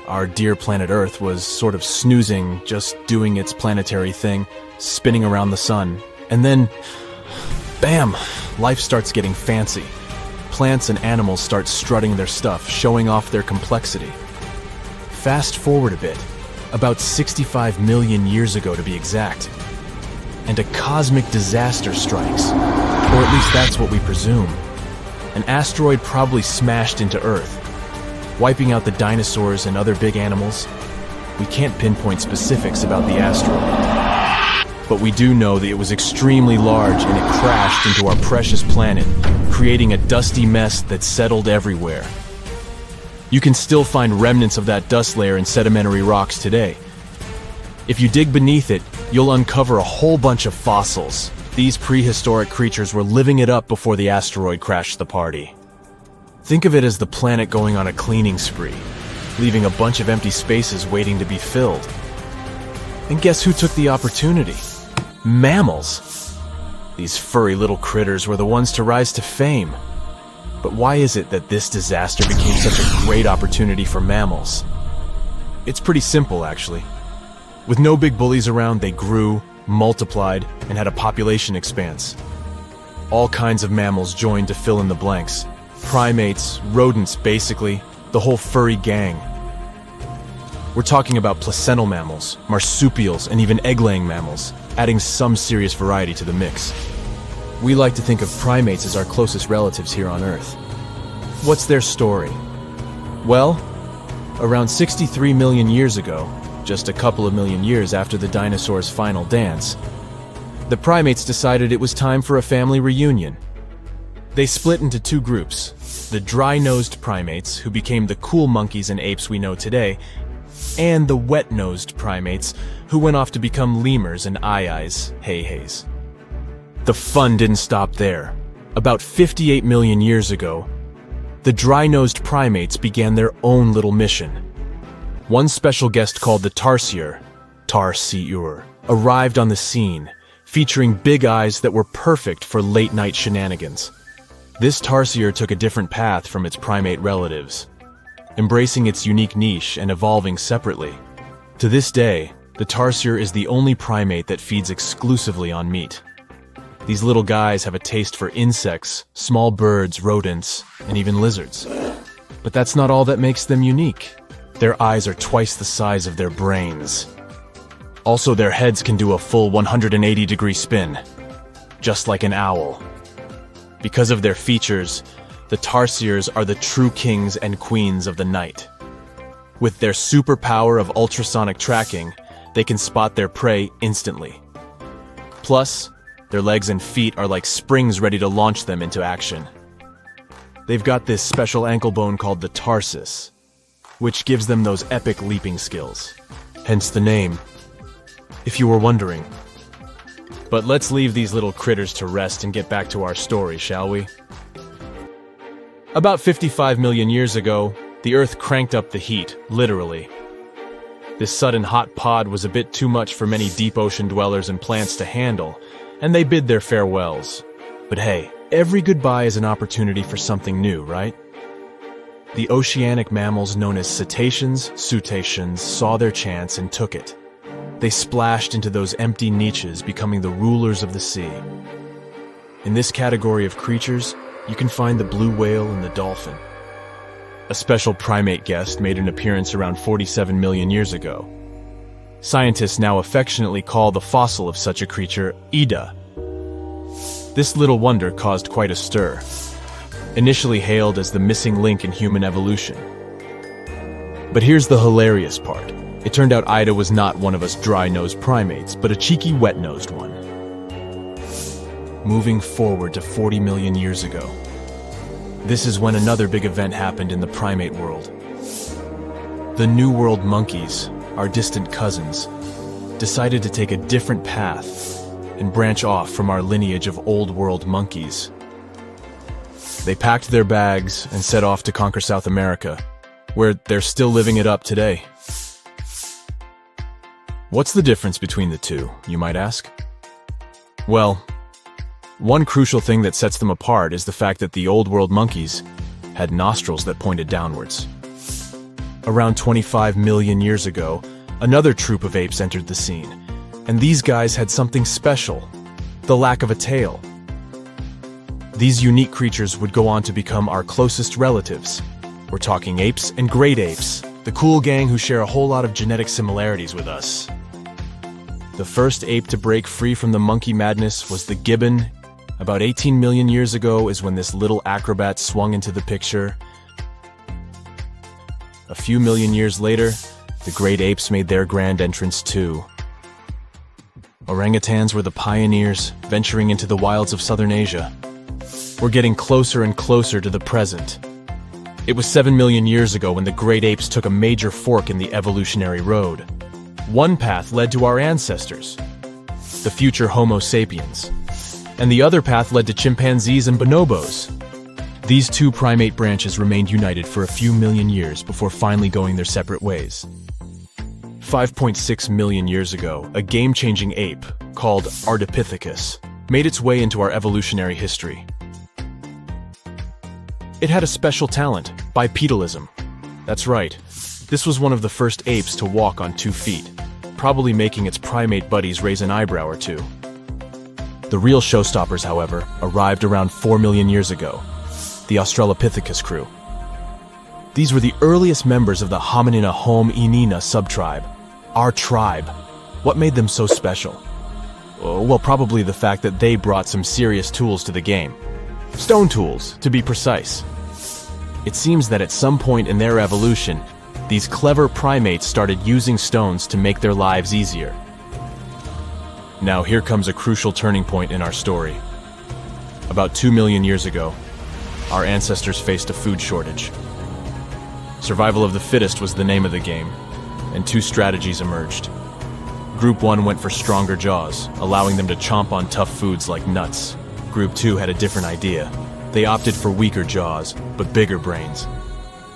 our dear planet Earth was sort of snoozing, just doing its planetary thing, spinning around the sun. And then, bam! Life starts getting fancy. Plants and animals start strutting their stuff, showing off their complexity. Fast forward a bit. about 65 million years ago to be exact. And a cosmic disaster strikes, or at least that's what we presume. An asteroid probably smashed into Earth, wiping out the dinosaurs and other big animals. We can't pinpoint specifics about the asteroid, but we do know that it was extremely large and it crashed into our precious planet, creating a dusty mess that settled everywhere. You can still find remnants of that dust layer in sedimentary rocks today. If you dig beneath it, you'll uncover a whole bunch of fossils. These prehistoric creatures were living it up before the asteroid crashed the party. Think of it as the planet going on a cleaning spree, leaving a bunch of empty spaces waiting to be filled. And guess who took the opportunity? Mammals! These furry little critters were the ones to rise to fame. But why is it that this disaster became such a great opportunity for mammals? It's pretty simple, actually. With no big bullies around, they grew, multiplied, and had a population expanse. All kinds of mammals joined to fill in the blanks. Primates, rodents, basically, the whole furry gang. We're talking about placental mammals, marsupials, and even egg-laying mammals, adding some serious variety to the mix. We like to think of primates as our closest relatives here on Earth. What's their story? Well, around 63 million years ago, just a couple of million years after the dinosaurs' final dance, the primates decided it was time for a family reunion. They split into two groups, the dry-nosed primates, who became the cool monkeys and apes we know today, and the wet-nosed primates, who went off to become lemurs and aye-ayes, hey-hays. The fun didn't stop there. About 58 million years ago, the dry-nosed primates began their own little mission. One special guest called the tarsier, arrived on the scene, featuring big eyes that were perfect for late-night shenanigans. This tarsier took a different path from its primate relatives, embracing its unique niche and evolving separately. To this day, the tarsier is the only primate that feeds exclusively on meat. These little guys have a taste for insects, small birds, rodents, and even lizards. But that's not all that makes them unique. Their eyes are twice the size of their brains. Also, their heads can do a full 180-degree spin, just like an owl. Because of their features, the tarsiers are the true kings and queens of the night. With their superpower of ultrasonic tracking, they can spot their prey instantly. Plus, their legs and feet are like springs ready to launch them into action. They've got this special ankle bone called the tarsus, which gives them those epic leaping skills. Hence the name, if you were wondering. But let's leave these little critters to rest and get back to our story, shall we? About 55 million years ago, the Earth cranked up the heat, literally. This sudden hot pod was a bit too much for many deep ocean dwellers and plants to handle, and they bid their farewells. But hey, every goodbye is an opportunity for something new, right? The oceanic mammals known as cetaceans, saw their chance and took it. They splashed into those empty niches, becoming the rulers of the sea. In this category of creatures, you can find the blue whale and the dolphin. A special primate guest made an appearance around 47 million years ago. Scientists now affectionately call the fossil of such a creature Ida. This little wonder caused quite a stir, initially hailed as the missing link in human evolution. But here's the hilarious part. It turned out Ida was not one of us dry-nosed primates, but a cheeky wet-nosed one. Moving forward to 40 million years ago, this is when another big event happened in the primate world. The New World monkeys, our distant cousins, decided to take a different path and branch off from our lineage of Old World monkeys. They packed their bags and set off to conquer South America, where they're still living it up today. What's the difference between the two, you might ask? Well, one crucial thing that sets them apart is the fact that the Old World monkeys had nostrils that pointed downwards. Around 25 million years ago, another troop of apes entered the scene, and these guys had something special, the lack of a tail. These unique creatures would go on to become our closest relatives. We're talking apes and great apes, The cool gang who share a whole lot of genetic similarities with us. The first ape to break free from the monkey madness was the gibbon. About 18 million years ago is when this little acrobat swung into the picture. A few million years later, the great apes made their grand entrance too. Orangutans were the pioneers, venturing into the wilds of southern Asia. We're getting closer and closer to the present. It was 7 million years ago when the great apes took a major fork in the evolutionary road. One path led to our ancestors, the future Homo sapiens, and the other path led to chimpanzees and bonobos. These two primate branches remained united for a few million years before finally going their separate ways. 5.6 million years ago, a game-changing ape, called Ardipithecus, made its way into our evolutionary history. It had a special talent, bipedalism. That's right, this was one of the first apes to walk on 2 feet, probably making its primate buddies raise an eyebrow or two. The real showstoppers, however, arrived around 4 million years ago, the Australopithecus crew. These were the earliest members of the Hominina hominina subtribe. Our tribe. What made them so special? Well, probably the fact that they brought some serious tools to the game. Stone tools, to be precise. It seems that at some point in their evolution, these clever primates started using stones to make their lives easier. Now here comes a crucial turning point in our story. About 2 million years ago, our ancestors faced a food shortage. Survival of the fittest was the name of the game, and 2 strategies emerged. Group 1 went for stronger jaws, allowing them to chomp on tough foods like nuts. Group 2 had a different idea. They opted for weaker jaws, but bigger brains.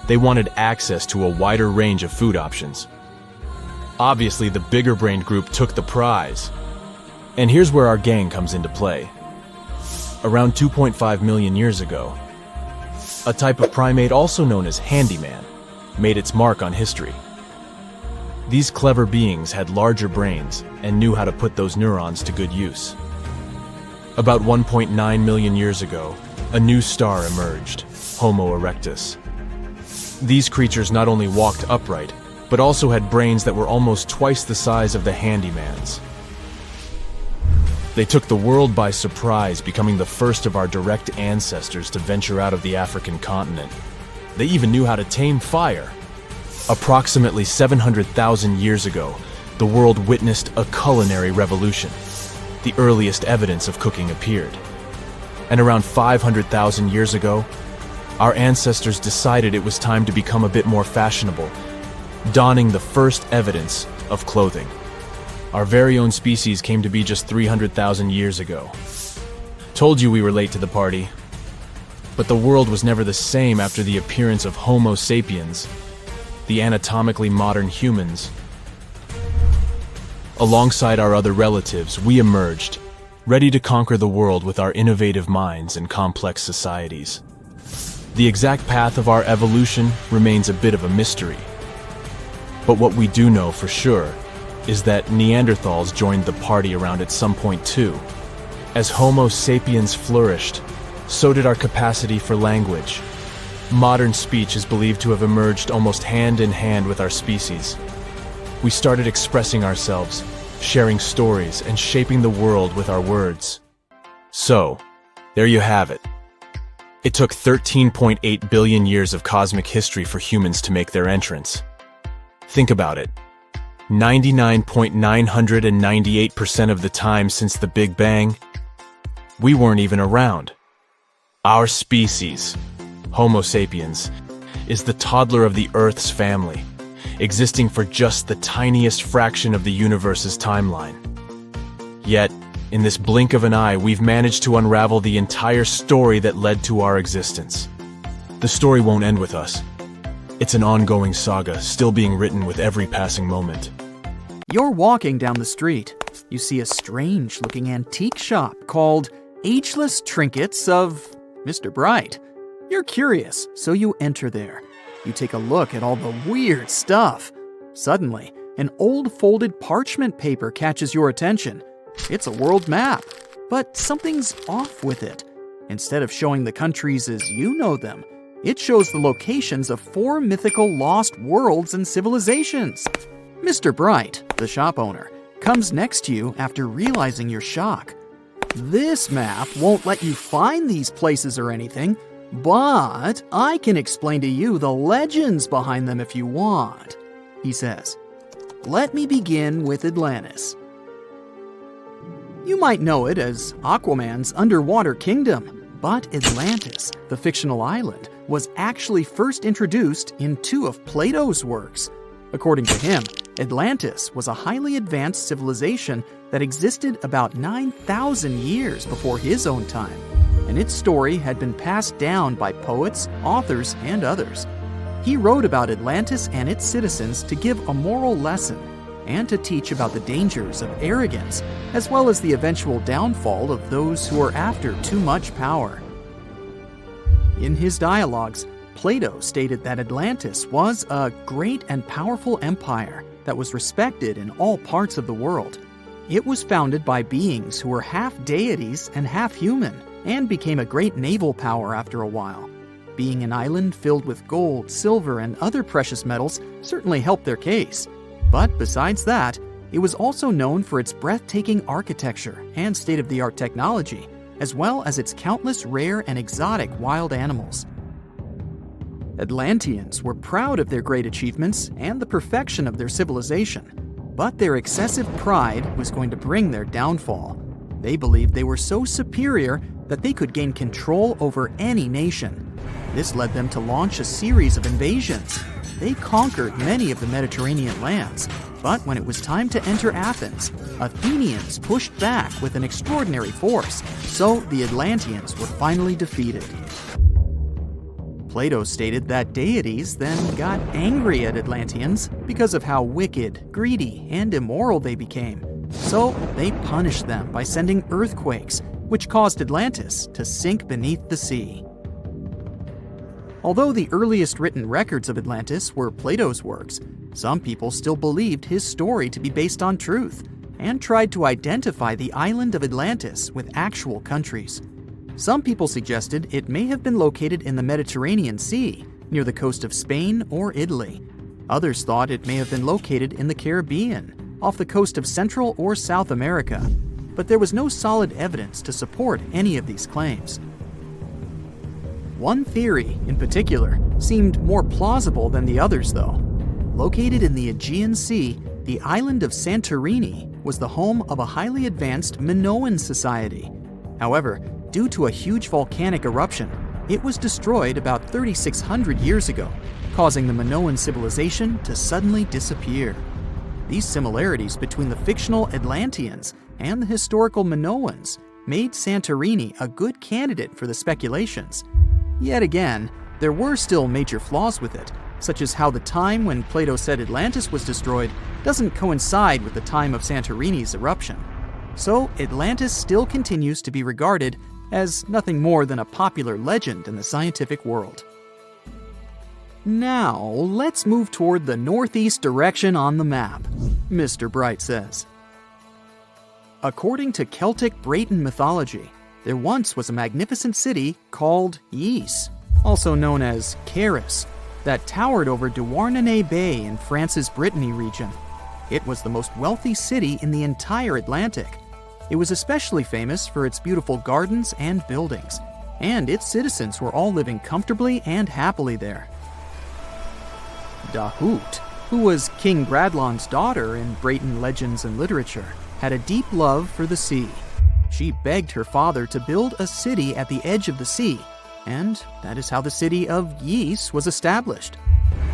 They wanted access to a wider range of food options. Obviously, the bigger-brained group took the prize. And here's where our gang comes into play. Around 2.5 million years ago, a type of primate also known as handyman made its mark on history. These clever beings had larger brains and knew how to put those neurons to good use. About 1.9 million years ago, a new star emerged, Homo erectus. These creatures not only walked upright, but also had brains that were almost twice the size of the handyman's. They took the world by surprise, becoming the first of our direct ancestors to venture out of the African continent. They even knew how to tame fire. Approximately 700,000 years ago, the world witnessed a culinary revolution. The earliest evidence of cooking appeared. And around 500,000 years ago, our ancestors decided it was time to become a bit more fashionable, donning the first evidence of clothing. Our very own species came to be just 300,000 years ago. Told you we were late to the party. But the world was never the same after the appearance of Homo sapiens, the anatomically modern humans. Alongside our other relatives, we emerged, ready to conquer the world with our innovative minds and complex societies. The exact path of our evolution remains a bit of a mystery. But what we do know for sure is that Neanderthals joined the party around at some point too. As Homo sapiens flourished, so did our capacity for language. Modern speech is believed to have emerged almost hand in hand with our species. We started expressing ourselves, sharing stories, and shaping the world with our words. So, there you have it. It took 13.8 billion years of cosmic history for humans to make their entrance. Think about it. 99.998% of the time since the Big Bang, we weren't even around. Our species, Homo sapiens, is the toddler of the Earth's family, existing for just the tiniest fraction of the universe's timeline. Yet, in this blink of an eye, we've managed to unravel the entire story that led to our existence. The story won't end with us. It's an ongoing saga, still being written with every passing moment.
You're walking down the street. You see a strange-looking antique shop called Ageless Trinkets of Mr. Bright. You're curious, so you enter there. You take a look at all the weird stuff. Suddenly, an old folded parchment paper catches your attention. It's a world map, but something's off with it. Instead of showing the countries as you know them, It shows the locations of 4 mythical lost worlds and civilizations. Mr. Bright, the shop owner, comes next to you after realizing your shock. This map won't let you find these places or anything, but I can explain to you the legends behind them if you want, he says. Let me begin with Atlantis. You might know it as Aquaman's underwater kingdom, but Atlantis, the fictional island, was actually first introduced in 2 of Plato's works. According to him, Atlantis was a highly advanced civilization that existed about 9,000 years before his own time, and its story had been passed down by poets, authors, and others. He wrote about Atlantis and its citizens to give a moral lesson and to teach about the dangers of arrogance, as well as the eventual downfall of those who are after too much power. In his dialogues, Plato stated that Atlantis was a great and powerful empire that was respected in all parts of the world. It was founded by beings who were half deities and half human, and became a great naval power after a while. Being an island filled with gold, silver, and other precious metals certainly helped their case. But besides that, it was also known for its breathtaking architecture and state-of-the-art technology, as well as its countless rare and exotic wild animals. Atlanteans were proud of their great achievements and the perfection of their civilization, but their excessive pride was going to bring their downfall. They believed they were so superior that they could gain control over any nation. This led them to launch a series of invasions. They conquered many of the Mediterranean lands, but when it was time to enter Athens, Athenians pushed back with an extraordinary force, so the Atlanteans were finally defeated. Plato stated that deities then got angry at Atlanteans because of how wicked, greedy, and immoral they became. So they punished them by sending earthquakes, which caused Atlantis to sink beneath the sea. Although the earliest written records of Atlantis were Plato's works, some people still believed his story to be based on truth and tried to identify the island of Atlantis with actual countries. Some people suggested it may have been located in the Mediterranean Sea, near the coast of Spain or Italy. Others thought it may have been located in the Caribbean, off the coast of Central or South America, but there was no solid evidence to support any of these claims. One theory, in particular, seemed more plausible than the others, though. Located in the Aegean Sea, the island of Santorini was the home of a highly advanced Minoan society. However, due to a huge volcanic eruption, it was destroyed about 3,600 years ago, causing the Minoan civilization to suddenly disappear. These similarities between the fictional Atlanteans and the historical Minoans made Santorini a good candidate for the speculations. Yet again, there were still major flaws with it, such as how the time when Plato said Atlantis was destroyed doesn't coincide with the time of Santorini's eruption. So Atlantis still continues to be regarded as nothing more than a popular legend in the scientific world. Now, let's move toward the northeast direction on the map, Mr. Bright says. According to Celtic Breton mythology, there once was a magnificent city called Ys, also known as Caris, that towered over Douarnenez Bay in France's Brittany region. It was the most wealthy city in the entire Atlantic. It was especially famous for its beautiful gardens and buildings, and its citizens were all living comfortably and happily there. Dahut, who was King Bradlon's daughter in Breton legends and literature, had a deep love for the sea. She begged her father to build a city at the edge of the sea, and that is how the city of Ys was established.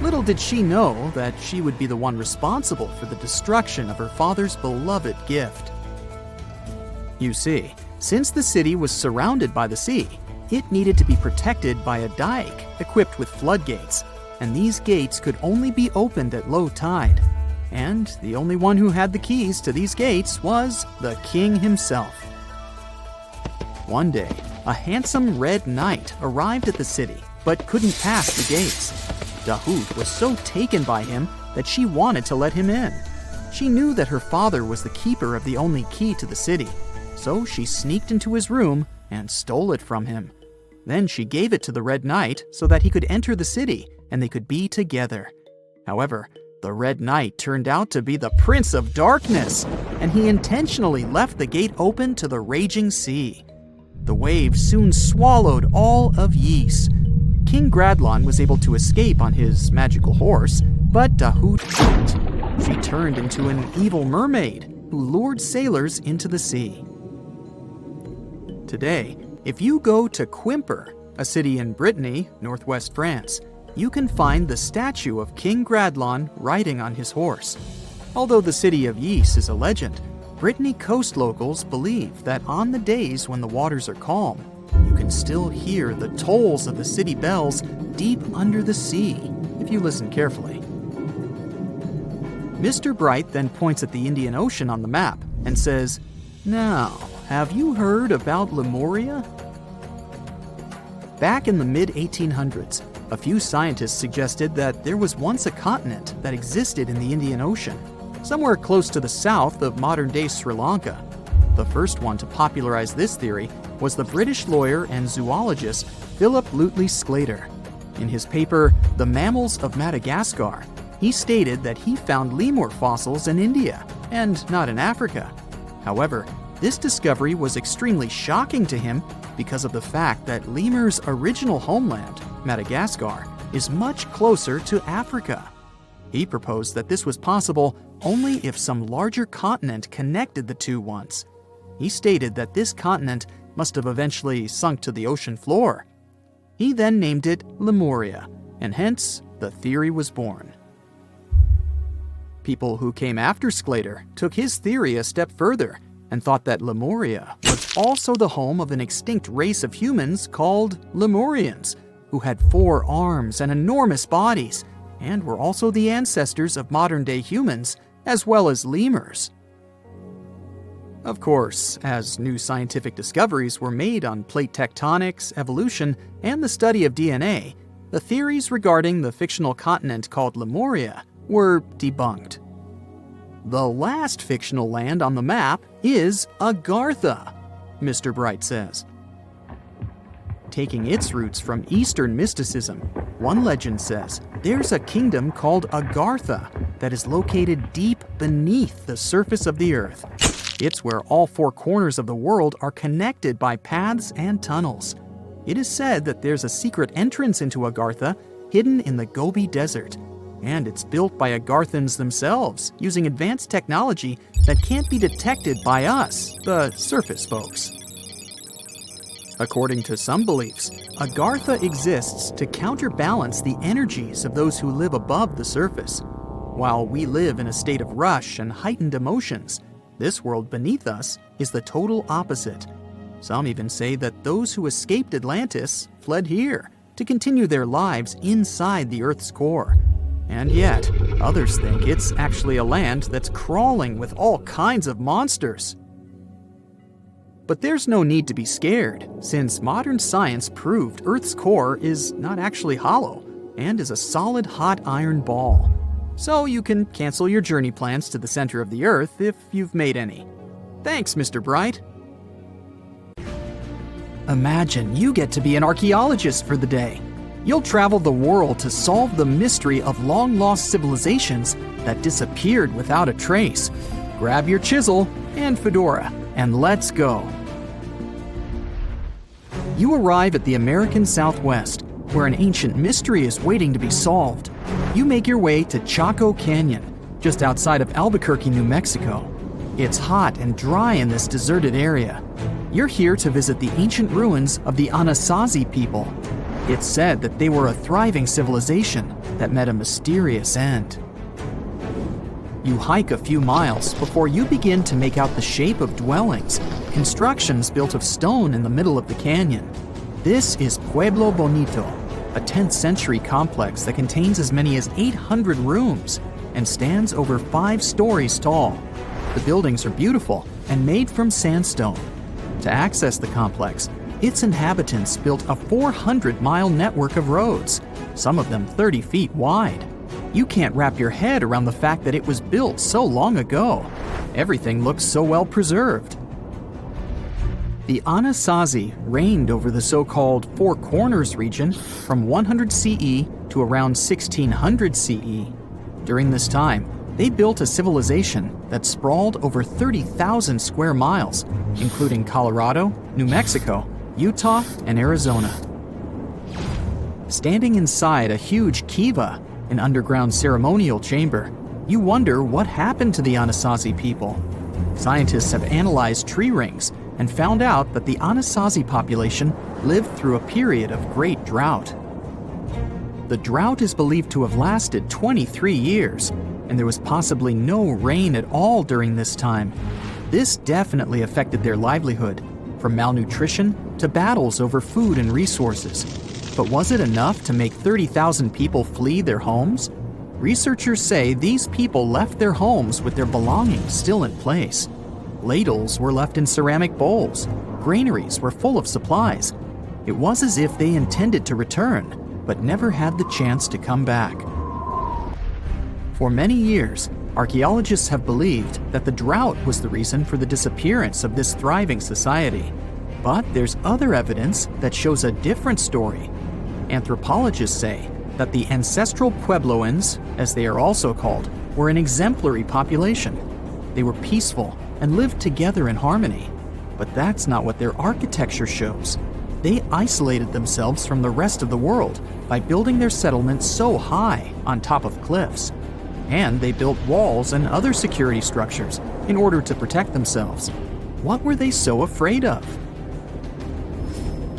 Little did she know that she would be the one responsible for the destruction of her father's beloved gift. You see, since the city was surrounded by the sea, it needed to be protected by a dike equipped with floodgates, and these gates could only be opened at low tide. And the only one who had the keys to these gates was the king himself. One day, a handsome red knight arrived at the city, but couldn't pass the gates. Dahut was so taken by him that she wanted to let him in. She knew that her father was the keeper of the only key to the city, so she sneaked into his room and stole it from him. Then she gave it to the Red Knight so that he could enter the city and they could be together. However, the Red Knight turned out to be the Prince of Darkness, and he intentionally left the gate open to the raging sea. The waves soon swallowed all of Ys. King Gradlon was able to escape on his magical horse, but Dahut couldn't. She turned into an evil mermaid who lured sailors into the sea. Today, if you go to Quimper, a city in Brittany, northwest France, you can find the statue of King Gradlon riding on his horse. Although the city of Ys is a legend, Brittany coast locals believe that on the days when the waters are calm, you can still hear the tolls of the city bells deep under the sea, if you listen carefully. Mr. Bright then points at the Indian Ocean on the map and says, "Now, have you heard about Lemuria?" Back in the mid-1800s, a few scientists suggested that there was once a continent that existed in the Indian Ocean, somewhere close to the south of modern-day Sri Lanka. The first one to popularize this theory was the British lawyer and zoologist Philip Lutley Sclater. In his paper, The Mammals of Madagascar, he stated that he found lemur fossils in India, and not in Africa. However, this discovery was extremely shocking to him because of the fact that lemurs' original homeland, Madagascar, is much closer to Africa. He proposed that this was possible only if some larger continent connected the two once. He stated that this continent must have eventually sunk to the ocean floor. He then named it Lemuria, and hence the theory was born. People who came after Sclater took his theory a step further and thought that Lemuria was also the home of an extinct race of humans called Lemurians, who had 4 arms and enormous bodies, and were also the ancestors of modern-day humans, as well as lemurs. Of course, as new scientific discoveries were made on plate tectonics, evolution, and the study of DNA, the theories regarding the fictional continent called Lemuria were debunked. The last fictional land on the map is Agartha, Mr. Bright says. Taking its roots from Eastern mysticism, one legend says there's a kingdom called Agartha that is located deep beneath the surface of the earth. It's where all 4 corners of the world are connected by paths and tunnels. It is said that there's a secret entrance into Agartha hidden in the Gobi Desert, and it's built by Agarthans themselves using advanced technology that can't be detected by us, the surface folks. According to some beliefs, Agartha exists to counterbalance the energies of those who live above the surface. While we live in a state of rush and heightened emotions, this world beneath us is the total opposite. Some even say that those who escaped Atlantis fled here to continue their lives inside the Earth's core. And yet, others think it's actually a land that's crawling with all kinds of monsters. But there's no need to be scared, since modern science proved Earth's core is not actually hollow and is a solid hot iron ball. So you can cancel your journey plans to the center of the Earth if you've made any. Thanks, Mr. Bright. Imagine you get to be an archaeologist for the day. You'll travel the world to solve the mystery of long-lost civilizations that disappeared without a trace. Grab your chisel and fedora, and let's go. You arrive at the American Southwest, where an ancient mystery is waiting to be solved. You make your way to Chaco Canyon, just outside of Albuquerque, New Mexico. It's hot and dry in this deserted area. You're here to visit the ancient ruins of the Anasazi people. It's said that they were a thriving civilization that met a mysterious end. You hike a few miles before you begin to make out the shape of dwellings, constructions built of stone in the middle of the canyon. This is Pueblo Bonito, a 10th century complex that contains as many as 800 rooms and stands over 5 stories tall. The buildings are beautiful and made from sandstone. To access the complex, its inhabitants built a 400-mile network of roads, some of them 30 feet wide. You can't wrap your head around the fact that it was built so long ago. Everything looks so well preserved. The Anasazi reigned over the so-called Four Corners region from 100 CE to around 1600 CE. During this time, they built a civilization that sprawled over 30,000 square miles, including Colorado, New Mexico, Utah, and Arizona. Standing inside a huge kiva, an underground ceremonial chamber, you wonder what happened to the Anasazi people. Scientists have analyzed tree rings and found out that the Anasazi population lived through a period of great drought. The drought is believed to have lasted 23 years, and there was possibly no rain at all during this time. This definitely affected their livelihood, from malnutrition to battles over food and resources. But was it enough to make 30,000 people flee their homes? Researchers say these people left their homes with their belongings still in place. Ladles were left in ceramic bowls. Granaries were full of supplies. It was as if they intended to return, but never had the chance to come back. For many years, archaeologists have believed that the drought was the reason for the disappearance of this thriving society. But there's other evidence that shows a different story. Anthropologists say that the ancestral Puebloans, as they are also called, were an exemplary population. They were peaceful and lived together in harmony. But that's not what their architecture shows. They isolated themselves from the rest of the world by building their settlements so high on top of cliffs. And they built walls and other security structures in order to protect themselves. What were they so afraid of?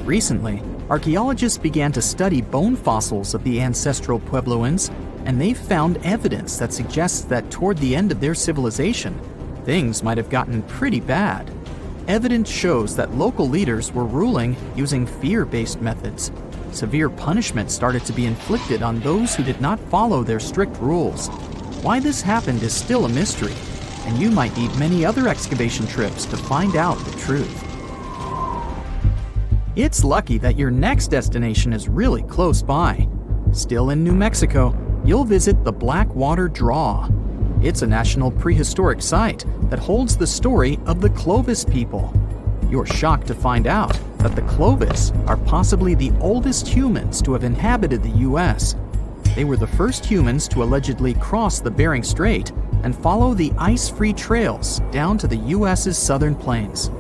Recently, archaeologists began to study bone fossils of the ancestral Puebloans, and they found evidence that suggests that toward the end of their civilization, things might have gotten pretty bad. Evidence shows that local leaders were ruling using fear-based methods. Severe punishment started to be inflicted on those who did not follow their strict rules. Why this happened is still a mystery, and you might need many other excavation trips to find out the truth. It's lucky that your next destination is really close by. Still in New Mexico, you'll visit the Blackwater Draw. It's a national prehistoric site that holds the story of the Clovis people. You're shocked to find out that the Clovis are possibly the oldest humans to have inhabited the U.S. They were the first humans to allegedly cross the Bering Strait and follow the ice-free trails down to the U.S.'s southern plains.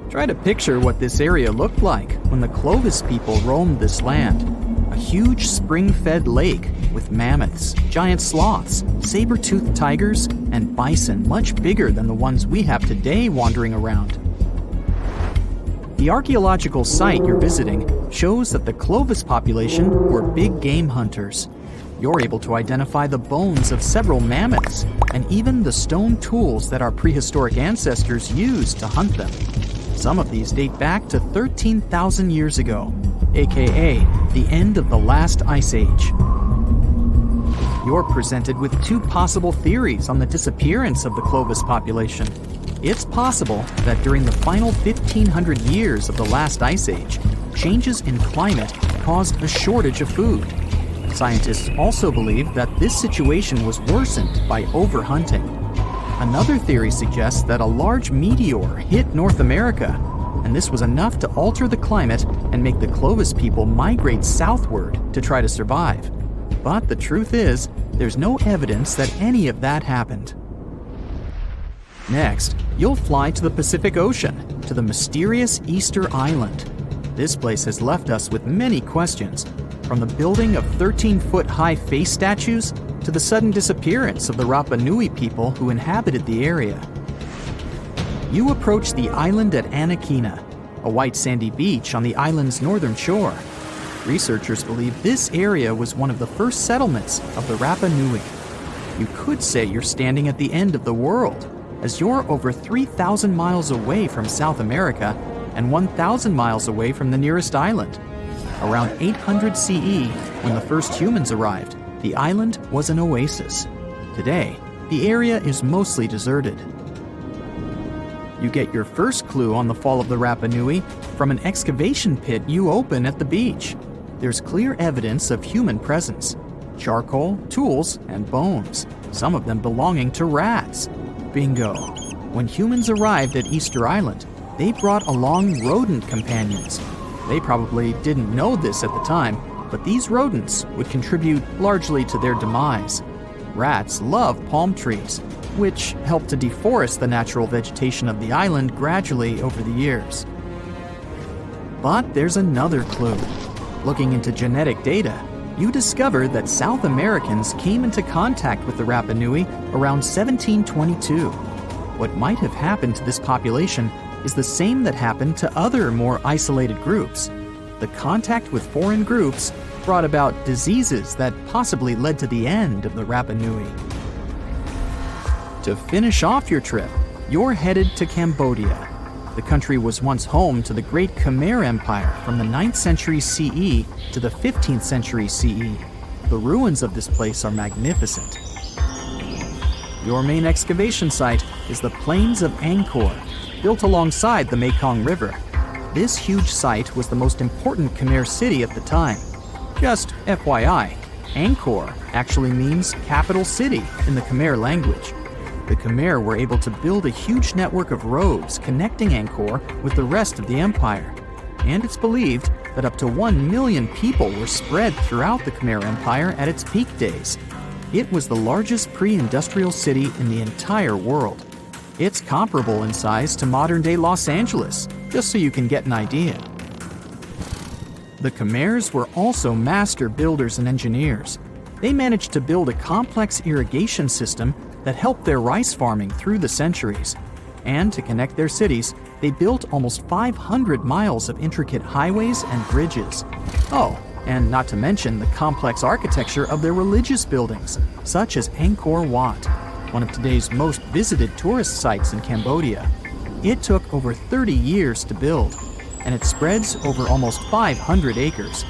Try to picture what this area looked like when the Clovis people roamed this land. A huge spring-fed lake with mammoths, giant sloths, saber-toothed tigers, and bison much bigger than the ones we have today wandering around. The archaeological site you're visiting shows that the Clovis population were big game hunters. You're able to identify the bones of several mammoths and even the stone tools that our prehistoric ancestors used to hunt them. Some of these date back to 13,000 years ago, aka the end of the last ice age. You're presented with two possible theories on the disappearance of the Clovis population. It's possible that during the final 1,500 years of the last ice age, changes in climate caused a shortage of food. Scientists also believe that this situation was worsened by overhunting. Another theory suggests that a large meteor hit North America, and this was enough to alter the climate and make the Clovis people migrate southward to try to survive. But the truth is, there's no evidence that any of that happened. Next, you'll fly to the Pacific Ocean, to the mysterious Easter Island. This place has left us with many questions, from the building of 13-foot-high face statues to the sudden disappearance of the Rapa Nui people who inhabited the area. You approach the island at Anakina, a white sandy beach on the island's northern shore. Researchers believe this area was one of the first settlements of the Rapa Nui. You could say you're standing at the end of the world, as you're over 3,000 miles away from South America and 1,000 miles away from the nearest island. Around 800 CE, when the first humans arrived, the island was an oasis. Today, the area is mostly deserted. You get your first clue on the fall of the Rapa Nui from an excavation pit you open at the beach. There's clear evidence of human presence: charcoal, tools, and bones, some of them belonging to rats. Bingo! When humans arrived at Easter Island, they brought along rodent companions. They probably didn't know this at the time, but these rodents would contribute largely to their demise. Rats love palm trees, which helped to deforest the natural vegetation of the island gradually over the years. But there's another clue. Looking into genetic data, you discover that South Americans came into contact with the Rapa Nui around 1722. What might have happened to this population is the same that happened to other more isolated groups. The contact with foreign groups brought about diseases that possibly led to the end of the Rapa Nui. To finish off your trip, you're headed to Cambodia. The country was once home to the Great Khmer Empire from the 9th century CE to the 15th century CE. The ruins of this place are magnificent. Your main excavation site is the Plains of Angkor, built alongside the Mekong River. This huge site was the most important Khmer city at the time. Just FYI, Angkor actually means capital city in the Khmer language. The Khmer were able to build a huge network of roads connecting Angkor with the rest of the empire. And it's believed that up to 1 million people were spread throughout the Khmer Empire at its peak days. It was the largest pre-industrial city in the entire world. It's comparable in size to modern-day Los Angeles, just so you can get an idea. The Khmers were also master builders and engineers. They managed to build a complex irrigation system that helped their rice farming through the centuries. And to connect their cities, they built almost 500 miles of intricate highways and bridges. Oh, and not to mention the complex architecture of their religious buildings, such as Angkor Wat, one of today's most visited tourist sites in Cambodia. It took over 30 years to build, and it spreads over almost 500 acres.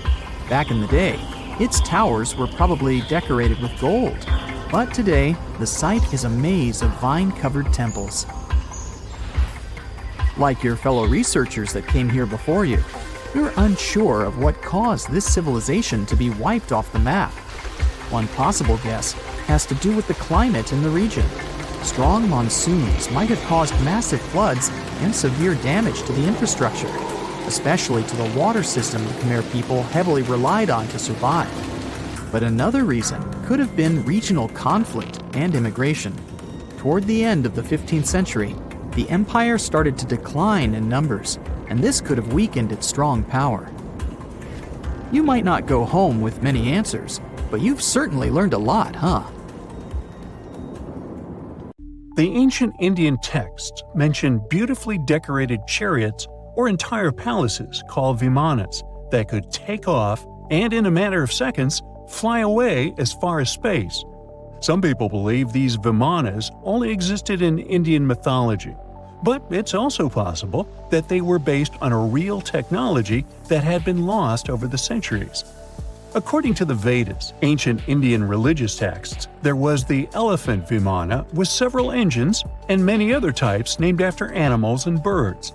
Back in the day, its towers were probably decorated with gold, but today, the site is a maze of vine-covered temples. Like your fellow researchers that came here before you, you're unsure of what caused this civilization to be wiped off the map. One possible guess has to do with the climate in the region. Strong monsoons might have caused massive floods and severe damage to the infrastructure, especially to the water system the Khmer people heavily relied on to survive. But another reason could have been regional conflict and immigration. Toward the end of the 15th century, the empire started to decline in numbers, and this could have weakened its strong power. You might not go home with many answers, but you've certainly learned a lot, huh?
The ancient Indian texts mention beautifully decorated chariots or entire palaces called vimanas that could take off and, in a matter of seconds, fly away as far as space. Some people believe these vimanas only existed in Indian mythology, but it's also possible that they were based on a real technology that had been lost over the centuries. According to the Vedas, ancient Indian religious texts, there was the elephant vimana with several engines and many other types named after animals and birds.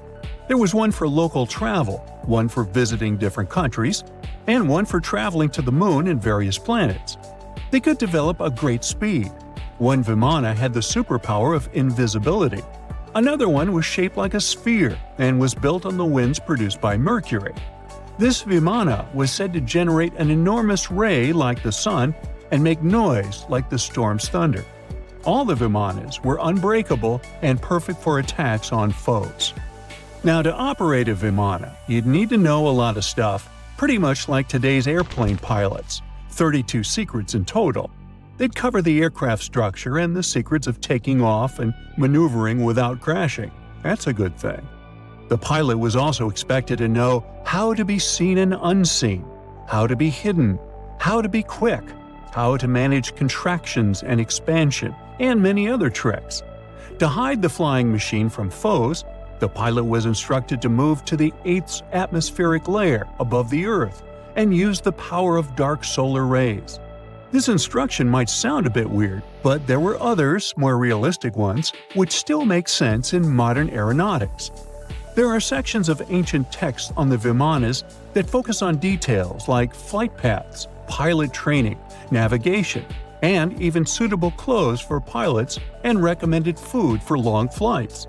There was one for local travel, one for visiting different countries, and one for traveling to the moon and various planets. They could develop a great speed. One vimana had the superpower of invisibility. Another one was shaped like a sphere and was built on the winds produced by Mercury. This vimana was said to generate an enormous ray like the sun and make noise like the storm's thunder. All the vimanas were unbreakable and perfect for attacks on foes. Now, to operate a vimana, you'd need to know a lot of stuff, pretty much like today's airplane pilots. 32 secrets in total. They'd cover the aircraft structure and the secrets of taking off and maneuvering without crashing. That's a good thing. The pilot was also expected to know how to be seen and unseen, how to be hidden, how to be quick, how to manage contractions and expansion, and many other tricks. To hide the flying machine from foes, the pilot was instructed to move to the 8th atmospheric layer above the Earth and use the power of dark solar rays. This instruction might sound a bit weird, but there were others, more realistic ones, which still make sense in modern aeronautics. There are sections of ancient texts on the vimanas that focus on details like flight paths, pilot training, navigation, and even suitable clothes for pilots and recommended food for long flights.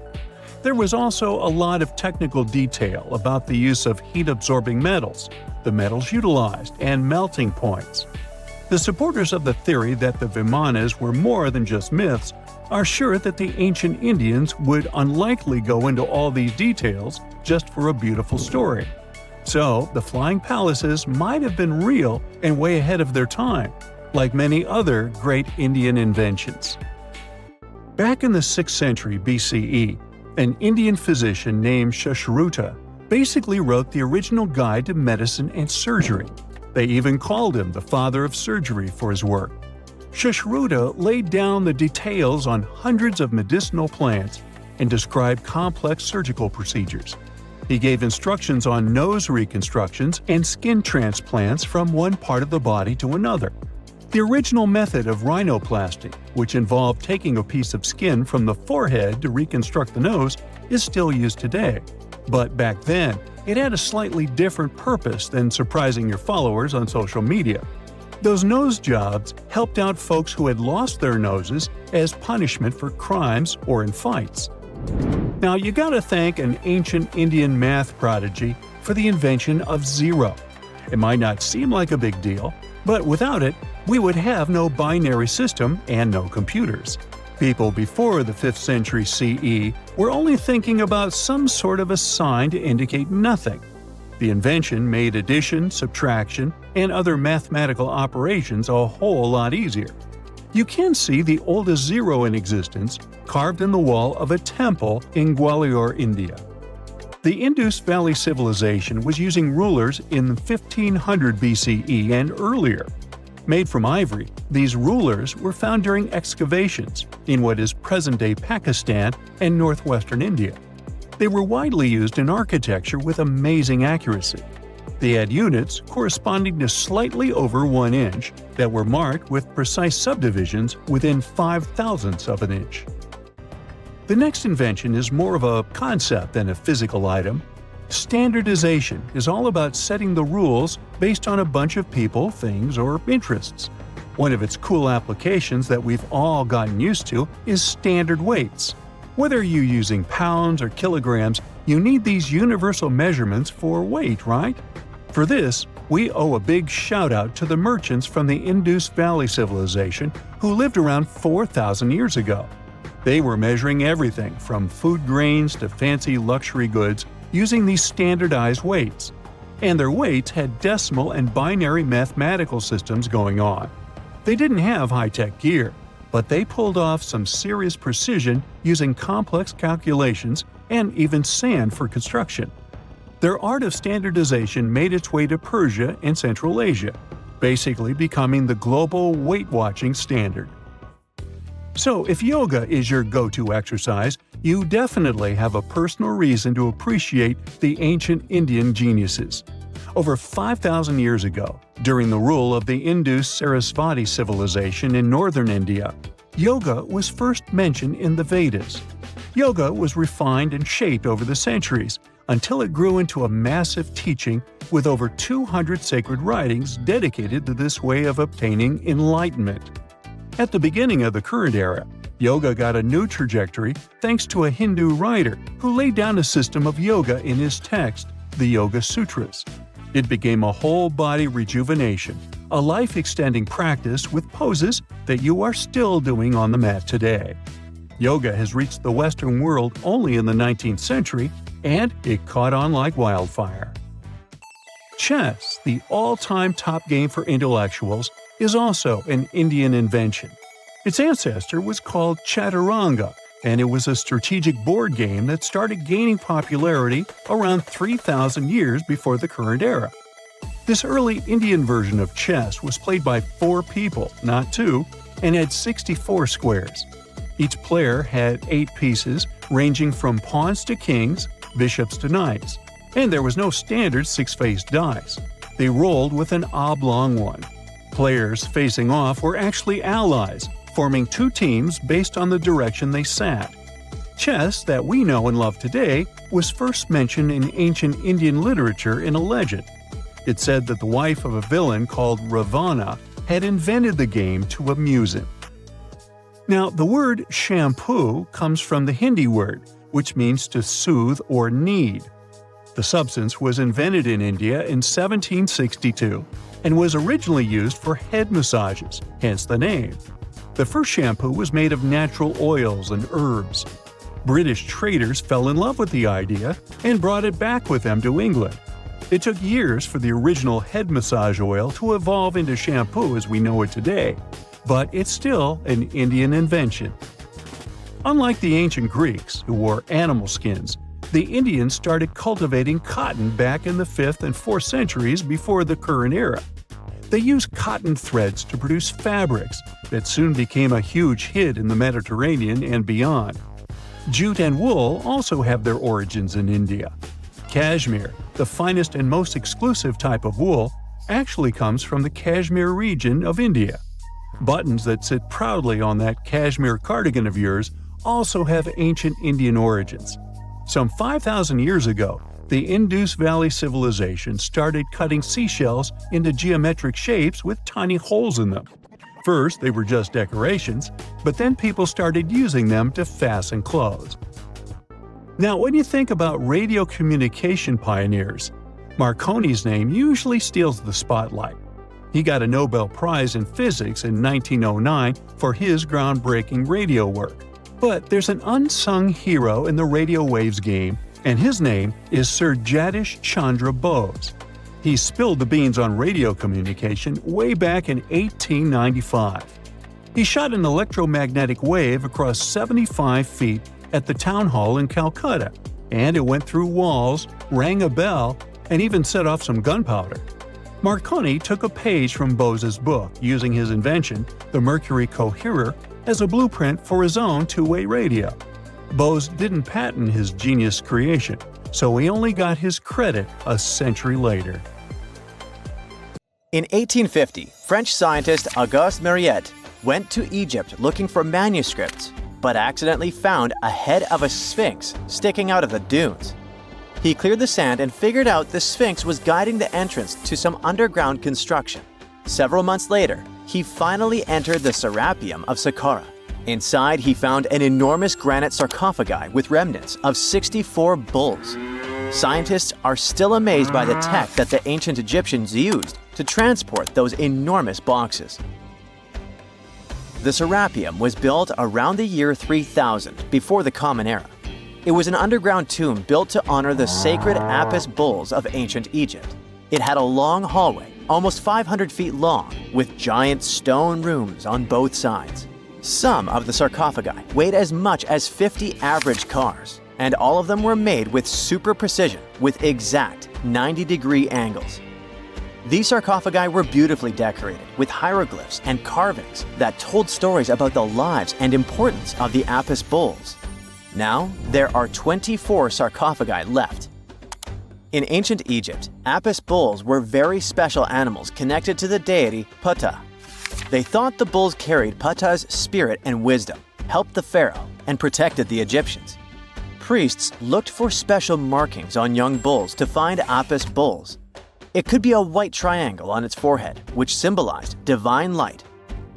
There was also a lot of technical detail about the use of heat-absorbing metals, the metals utilized, and melting points. The supporters of the theory that the Vimanas were more than just myths are sure that the ancient Indians would unlikely go into all these details just for a beautiful story. So, the flying palaces might have been real and way ahead of their time, like many other great Indian inventions. Back in the 6th century BCE, an Indian physician named Sushruta basically wrote the original guide to medicine and surgery. They even called him the father of surgery for his work. Sushruta laid down the details on hundreds of medicinal plants and described complex surgical procedures. He gave instructions on nose reconstructions and skin transplants from one part of the body to another. The original method of rhinoplasty, which involved taking a piece of skin from the forehead to reconstruct the nose, is still used today. But back then, it had a slightly different purpose than surprising your followers on social media. Those nose jobs helped out folks who had lost their noses as punishment for crimes or in fights. Now you gotta thank an ancient Indian math prodigy for the invention of zero. It might not seem like a big deal, but without it, we would have no binary system and no computers. People before the 5th century CE were only thinking about some sort of a sign to indicate nothing. The invention made addition, subtraction, and other mathematical operations a whole lot easier. You can see the oldest zero in existence carved in the wall of a temple in Gwalior, India. The Indus Valley Civilization was using rulers in 1500 BCE and earlier. Made from ivory, these rulers were found during excavations in what is present-day Pakistan and northwestern India. They were widely used in architecture with amazing accuracy. They had units corresponding to slightly over 1 inch that were marked with precise subdivisions within 5/1000ths of an inch. The next invention is more of a concept than a physical item. Standardization is all about setting the rules based on a bunch of people, things, or interests. One of its cool applications that we've all gotten used to is standard weights. Whether you're using pounds or kilograms, you need these universal measurements for weight, right? For this, we owe a big shout-out to the merchants from the Indus Valley Civilization who lived around 4,000 years ago. They were measuring everything from food grains to fancy luxury goods using these standardized weights. And their weights had decimal and binary mathematical systems going on. They didn't have high-tech gear, but they pulled off some serious precision using complex calculations and even sand for construction. Their art of standardization made its way to Persia and Central Asia, basically becoming the global weight-watching standard. So if yoga is your go-to exercise, you definitely have a personal reason to appreciate the ancient Indian geniuses. Over 5,000 years ago, during the rule of the Indus-Sarasvati civilization in northern India, yoga was first mentioned in the Vedas. Yoga was refined and shaped over the centuries until it grew into a massive teaching with over 200 sacred writings dedicated to this way of obtaining enlightenment. At the beginning of the current era, yoga got a new trajectory thanks to a Hindu writer who laid down a system of yoga in his text, the Yoga Sutras. It became a whole-body rejuvenation, a life-extending practice with poses that you are still doing on the mat today. Yoga has reached the Western world only in the 19th century, and it caught on like wildfire. Chess, the all-time top game for intellectuals, is also an Indian invention. Its ancestor was called Chaturanga, and it was a strategic board game that started gaining popularity around 3,000 years before the current era. This early Indian version of chess was played by 4 people, not 2, and had 64 squares. Each player had 8 pieces, ranging from pawns to kings, bishops to knights, and there was no standard 6-faced dice. They rolled with an oblong one. Players facing off were actually allies, forming 2 teams based on the direction they sat. Chess, that we know and love today, was first mentioned in ancient Indian literature in a legend. It said that the wife of a villain called Ravana had invented the game to amuse him. Now, the word shampoo comes from the Hindi word, which means to soothe or knead. The substance was invented in India in 1762 and was originally used for head massages, hence the name. The first shampoo was made of natural oils and herbs. British traders fell in love with the idea and brought it back with them to England. It took years for the original head massage oil to evolve into shampoo as we know it today, but it's still an Indian invention. Unlike the ancient Greeks, who wore animal skins, the Indians started cultivating cotton back in the 5th and 4th centuries before the current era. They used cotton threads to produce fabrics that soon became a huge hit in the Mediterranean and beyond. Jute and wool also have their origins in India. Cashmere, the finest and most exclusive type of wool, actually comes from the Kashmir region of India. Buttons that sit proudly on that cashmere cardigan of yours also have ancient Indian origins. Some 5,000 years ago, the Indus Valley civilization started cutting seashells into geometric shapes with tiny holes in them. First, they were just decorations, but then people started using them to fasten clothes. Now, when you think about radio communication pioneers, Marconi's name usually steals the spotlight. He got a Nobel Prize in Physics in 1909 for his groundbreaking radio work. But there's an unsung hero in the radio waves game, and his name is Sir Jagdish Chandra Bose. He spilled the beans on radio communication way back in 1895. He shot an electromagnetic wave across 75 feet at the town hall in Calcutta, and it went through walls, rang a bell, and even set off some gunpowder. Marconi took a page from Bose's book, using his invention, the Mercury Coherer, as a blueprint for his own two-way radio. Bose didn't patent his genius creation, so he only got his credit a century later.
In 1850, French scientist Auguste Mariette went to Egypt looking for manuscripts, but accidentally found a head of a sphinx sticking out of the dunes. He cleared the sand and figured out the sphinx was guiding the entrance to some underground construction. Several months later, he finally entered the Serapeum of Saqqara. Inside, he found an enormous granite sarcophagi with remnants of 64 bulls. Scientists are still amazed by the tech that the ancient Egyptians used to transport those enormous boxes. The Serapeum was built around the year 3000 before the Common Era. It was an underground tomb built to honor the sacred Apis bulls of ancient Egypt. It had a long hallway, almost 500 feet long, with giant stone rooms on both sides. Some of the sarcophagi weighed as much as 50 average cars, and all of them were made with super precision, with exact 90-degree angles. These sarcophagi were beautifully decorated with hieroglyphs and carvings that told stories about the lives and importance of the Apis bulls. Now, there are 24 sarcophagi left. In ancient Egypt, Apis bulls were very special animals connected to the deity Ptah. They thought the bulls carried Ptah's spirit and wisdom, helped the pharaoh, and protected the Egyptians. Priests looked for special markings on young bulls to find Apis bulls. It could be a white triangle on its forehead, which symbolized divine light,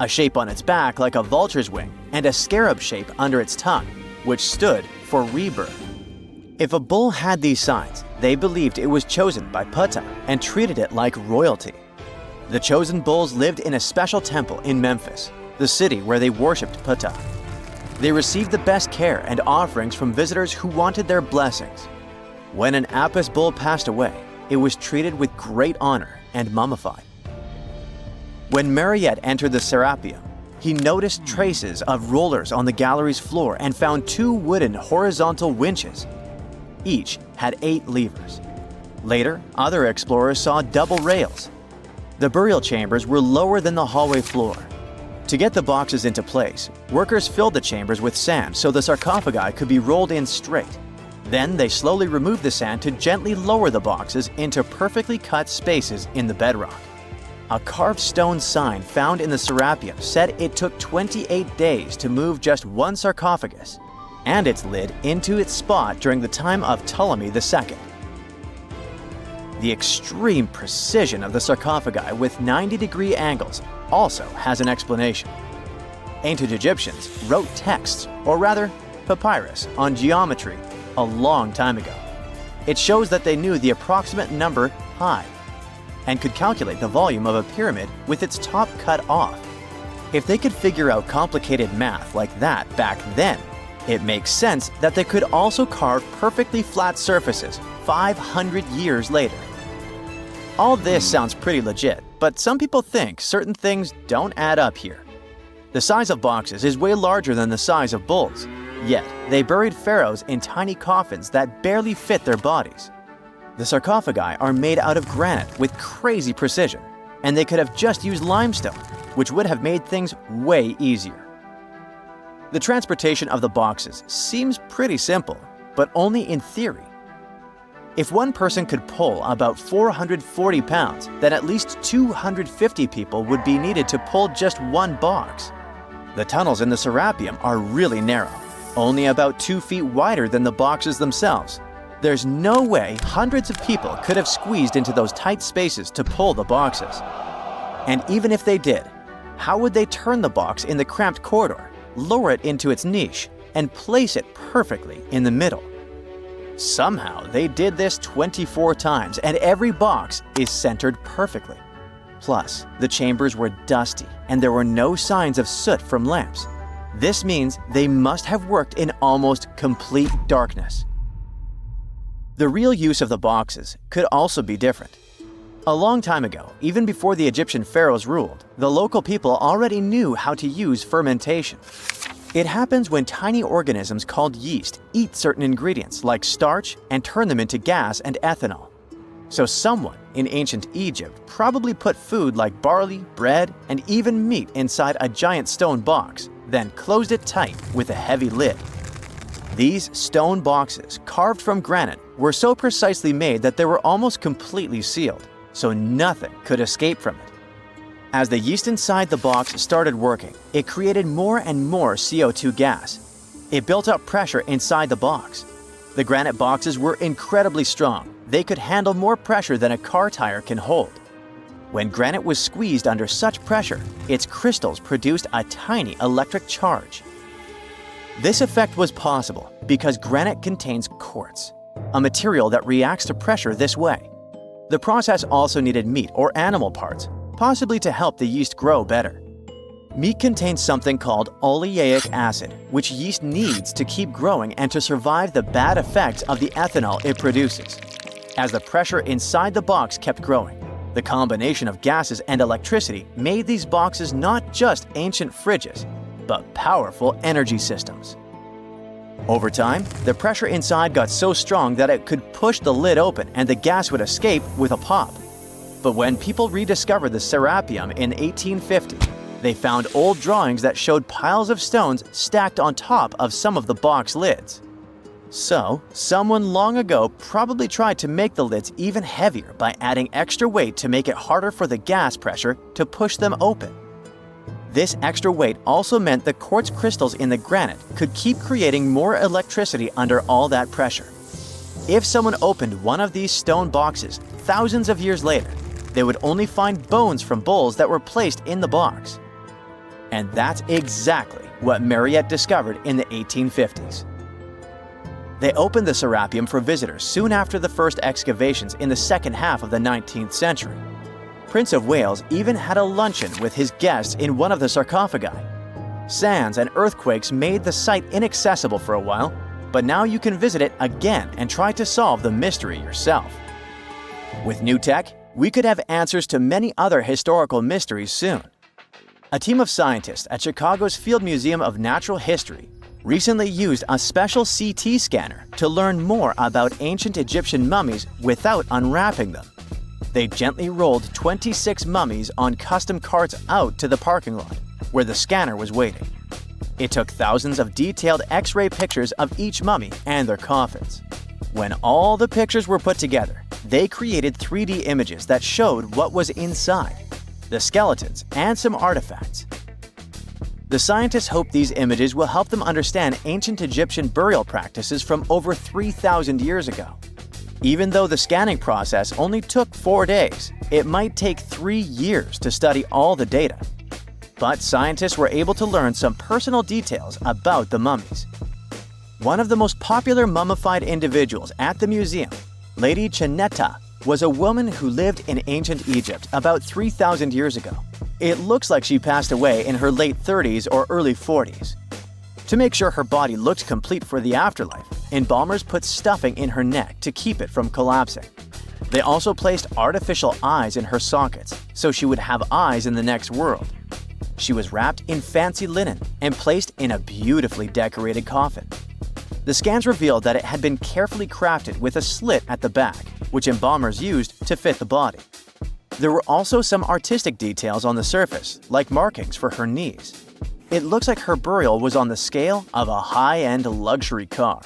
a shape on its back like a vulture's wing, and a scarab shape under its tongue, which stood for rebirth. If a bull had these signs, they believed it was chosen by Ptah and treated it like royalty. The chosen bulls lived in a special temple in Memphis, the city where they worshipped Ptah. They received the best care and offerings from visitors who wanted their blessings. When an Apis bull passed away, it was treated with great honor and mummified. When Mariette entered the Serapeum, he noticed traces of rollers on the gallery's floor and found 2 wooden horizontal winches. Each had 8 levers. Later, other explorers saw double rails. The burial chambers were lower than the hallway floor. To get the boxes into place, workers filled the chambers with sand so the sarcophagi could be rolled in straight. Then they slowly removed the sand to gently lower the boxes into perfectly cut spaces in the bedrock. A carved stone sign found in the Serapeum said it took 28 days to move just one sarcophagus and its lid into its spot during the time of Ptolemy II. The extreme precision of the sarcophagi with 90-degree angles also has an explanation. Ancient Egyptians wrote texts, or rather, papyrus, on geometry a long time ago. It shows that they knew the approximate number pi and could calculate the volume of a pyramid with its top cut off. If they could figure out complicated math like that back then, it makes sense that they could also carve perfectly flat surfaces 500 years later. All this sounds pretty legit, but some people think certain things don't add up here. The size of boxes is way larger than the size of bulls, yet they buried pharaohs in tiny coffins that barely fit their bodies. The sarcophagi are made out of granite with crazy precision, and they could have just used limestone, which would have made things way easier. The transportation of the boxes seems pretty simple, but only in theory. If one person could pull about 440 pounds, then at least 250 people would be needed to pull just one box. The tunnels in the Serapeum are really narrow, only about 2 feet wider than the boxes themselves. There's no way hundreds of people could have squeezed into those tight spaces to pull the boxes. And even if they did, how would they turn the box in the cramped corridor, lower it into its niche, and place it perfectly in the middle? Somehow, they did this 24 times, and every box is centered perfectly. Plus, the chambers were dusty, and there were no signs of soot from lamps. This means they must have worked in almost complete darkness. The real use of the boxes could also be different. A long time ago, even before the Egyptian pharaohs ruled, the local people already knew how to use fermentation. It happens when tiny organisms called yeast eat certain ingredients like starch and turn them into gas and ethanol. So someone in ancient Egypt probably put food like barley, bread, and even meat inside a giant stone box, then closed it tight with a heavy lid. These stone boxes, carved from granite, were so precisely made that they were almost completely sealed, so nothing could escape from it. As the yeast inside the box started working, it created more and more CO2 gas. It built up pressure inside the box. The granite boxes were incredibly strong. They could handle more pressure than a car tire can hold. When granite was squeezed under such pressure, its crystals produced a tiny electric charge. This effect was possible because granite contains quartz, a material that reacts to pressure this way. The process also needed meat or animal parts, possibly to help the yeast grow better. Meat contains something called oleic acid, which yeast needs to keep growing and to survive the bad effects of the ethanol it produces. As the pressure inside the box kept growing, the combination of gases and electricity made these boxes not just ancient fridges, but powerful energy systems. Over time, the pressure inside got so strong that it could push the lid open and the gas would escape with a pop. But when people rediscovered the Serapeum in 1850, they found old drawings that showed piles of stones stacked on top of some of the box lids. So, someone long ago probably tried to make the lids even heavier by adding extra weight to make it harder for the gas pressure to push them open. This extra weight also meant the quartz crystals in the granite could keep creating more electricity under all that pressure. If someone opened one of these stone boxes thousands of years later, they would only find bones from bulls that were placed in the box. And that's exactly what Mariette discovered in the 1850s. They opened the Serapeum for visitors soon after the first excavations in the second half of the 19th century. Prince of Wales even had a luncheon with his guests in one of the sarcophagi. Sands and earthquakes made the site inaccessible for a while, but now you can visit it again and try to solve the mystery yourself. With new tech, we could have answers to many other historical mysteries soon. A team of scientists at Chicago's Field Museum of Natural History recently used a special CT scanner to learn more about ancient Egyptian mummies without unwrapping them. They gently rolled 26 mummies on custom carts out to the parking lot, where the scanner was waiting. It took thousands of detailed X-ray pictures of each mummy and their coffins. When all the pictures were put together, they created 3D images that showed what was inside, the skeletons, and some artifacts. The scientists hope these images will help them understand ancient Egyptian burial practices from over 3,000 years ago. Even though the scanning process only took 4 days, it might take 3 years to study all the data. but scientists were able to learn some personal details about the mummies. One of the most popular mummified individuals at the museum, Lady Chineta, was a woman who lived in ancient Egypt about 3,000 years ago. It looks like she passed away in her late 30s or early 40s. To make sure her body looked complete for the afterlife, embalmers put stuffing in her neck to keep it from collapsing. They also placed artificial eyes in her sockets, so she would have eyes in the next world. She was wrapped in fancy linen and placed in a beautifully decorated coffin. The scans revealed that it had been carefully crafted with a slit at the back, which embalmers used to fit the body. There were also some artistic details on the surface, like markings for her knees. It looks like her burial was on the scale of a high-end luxury car.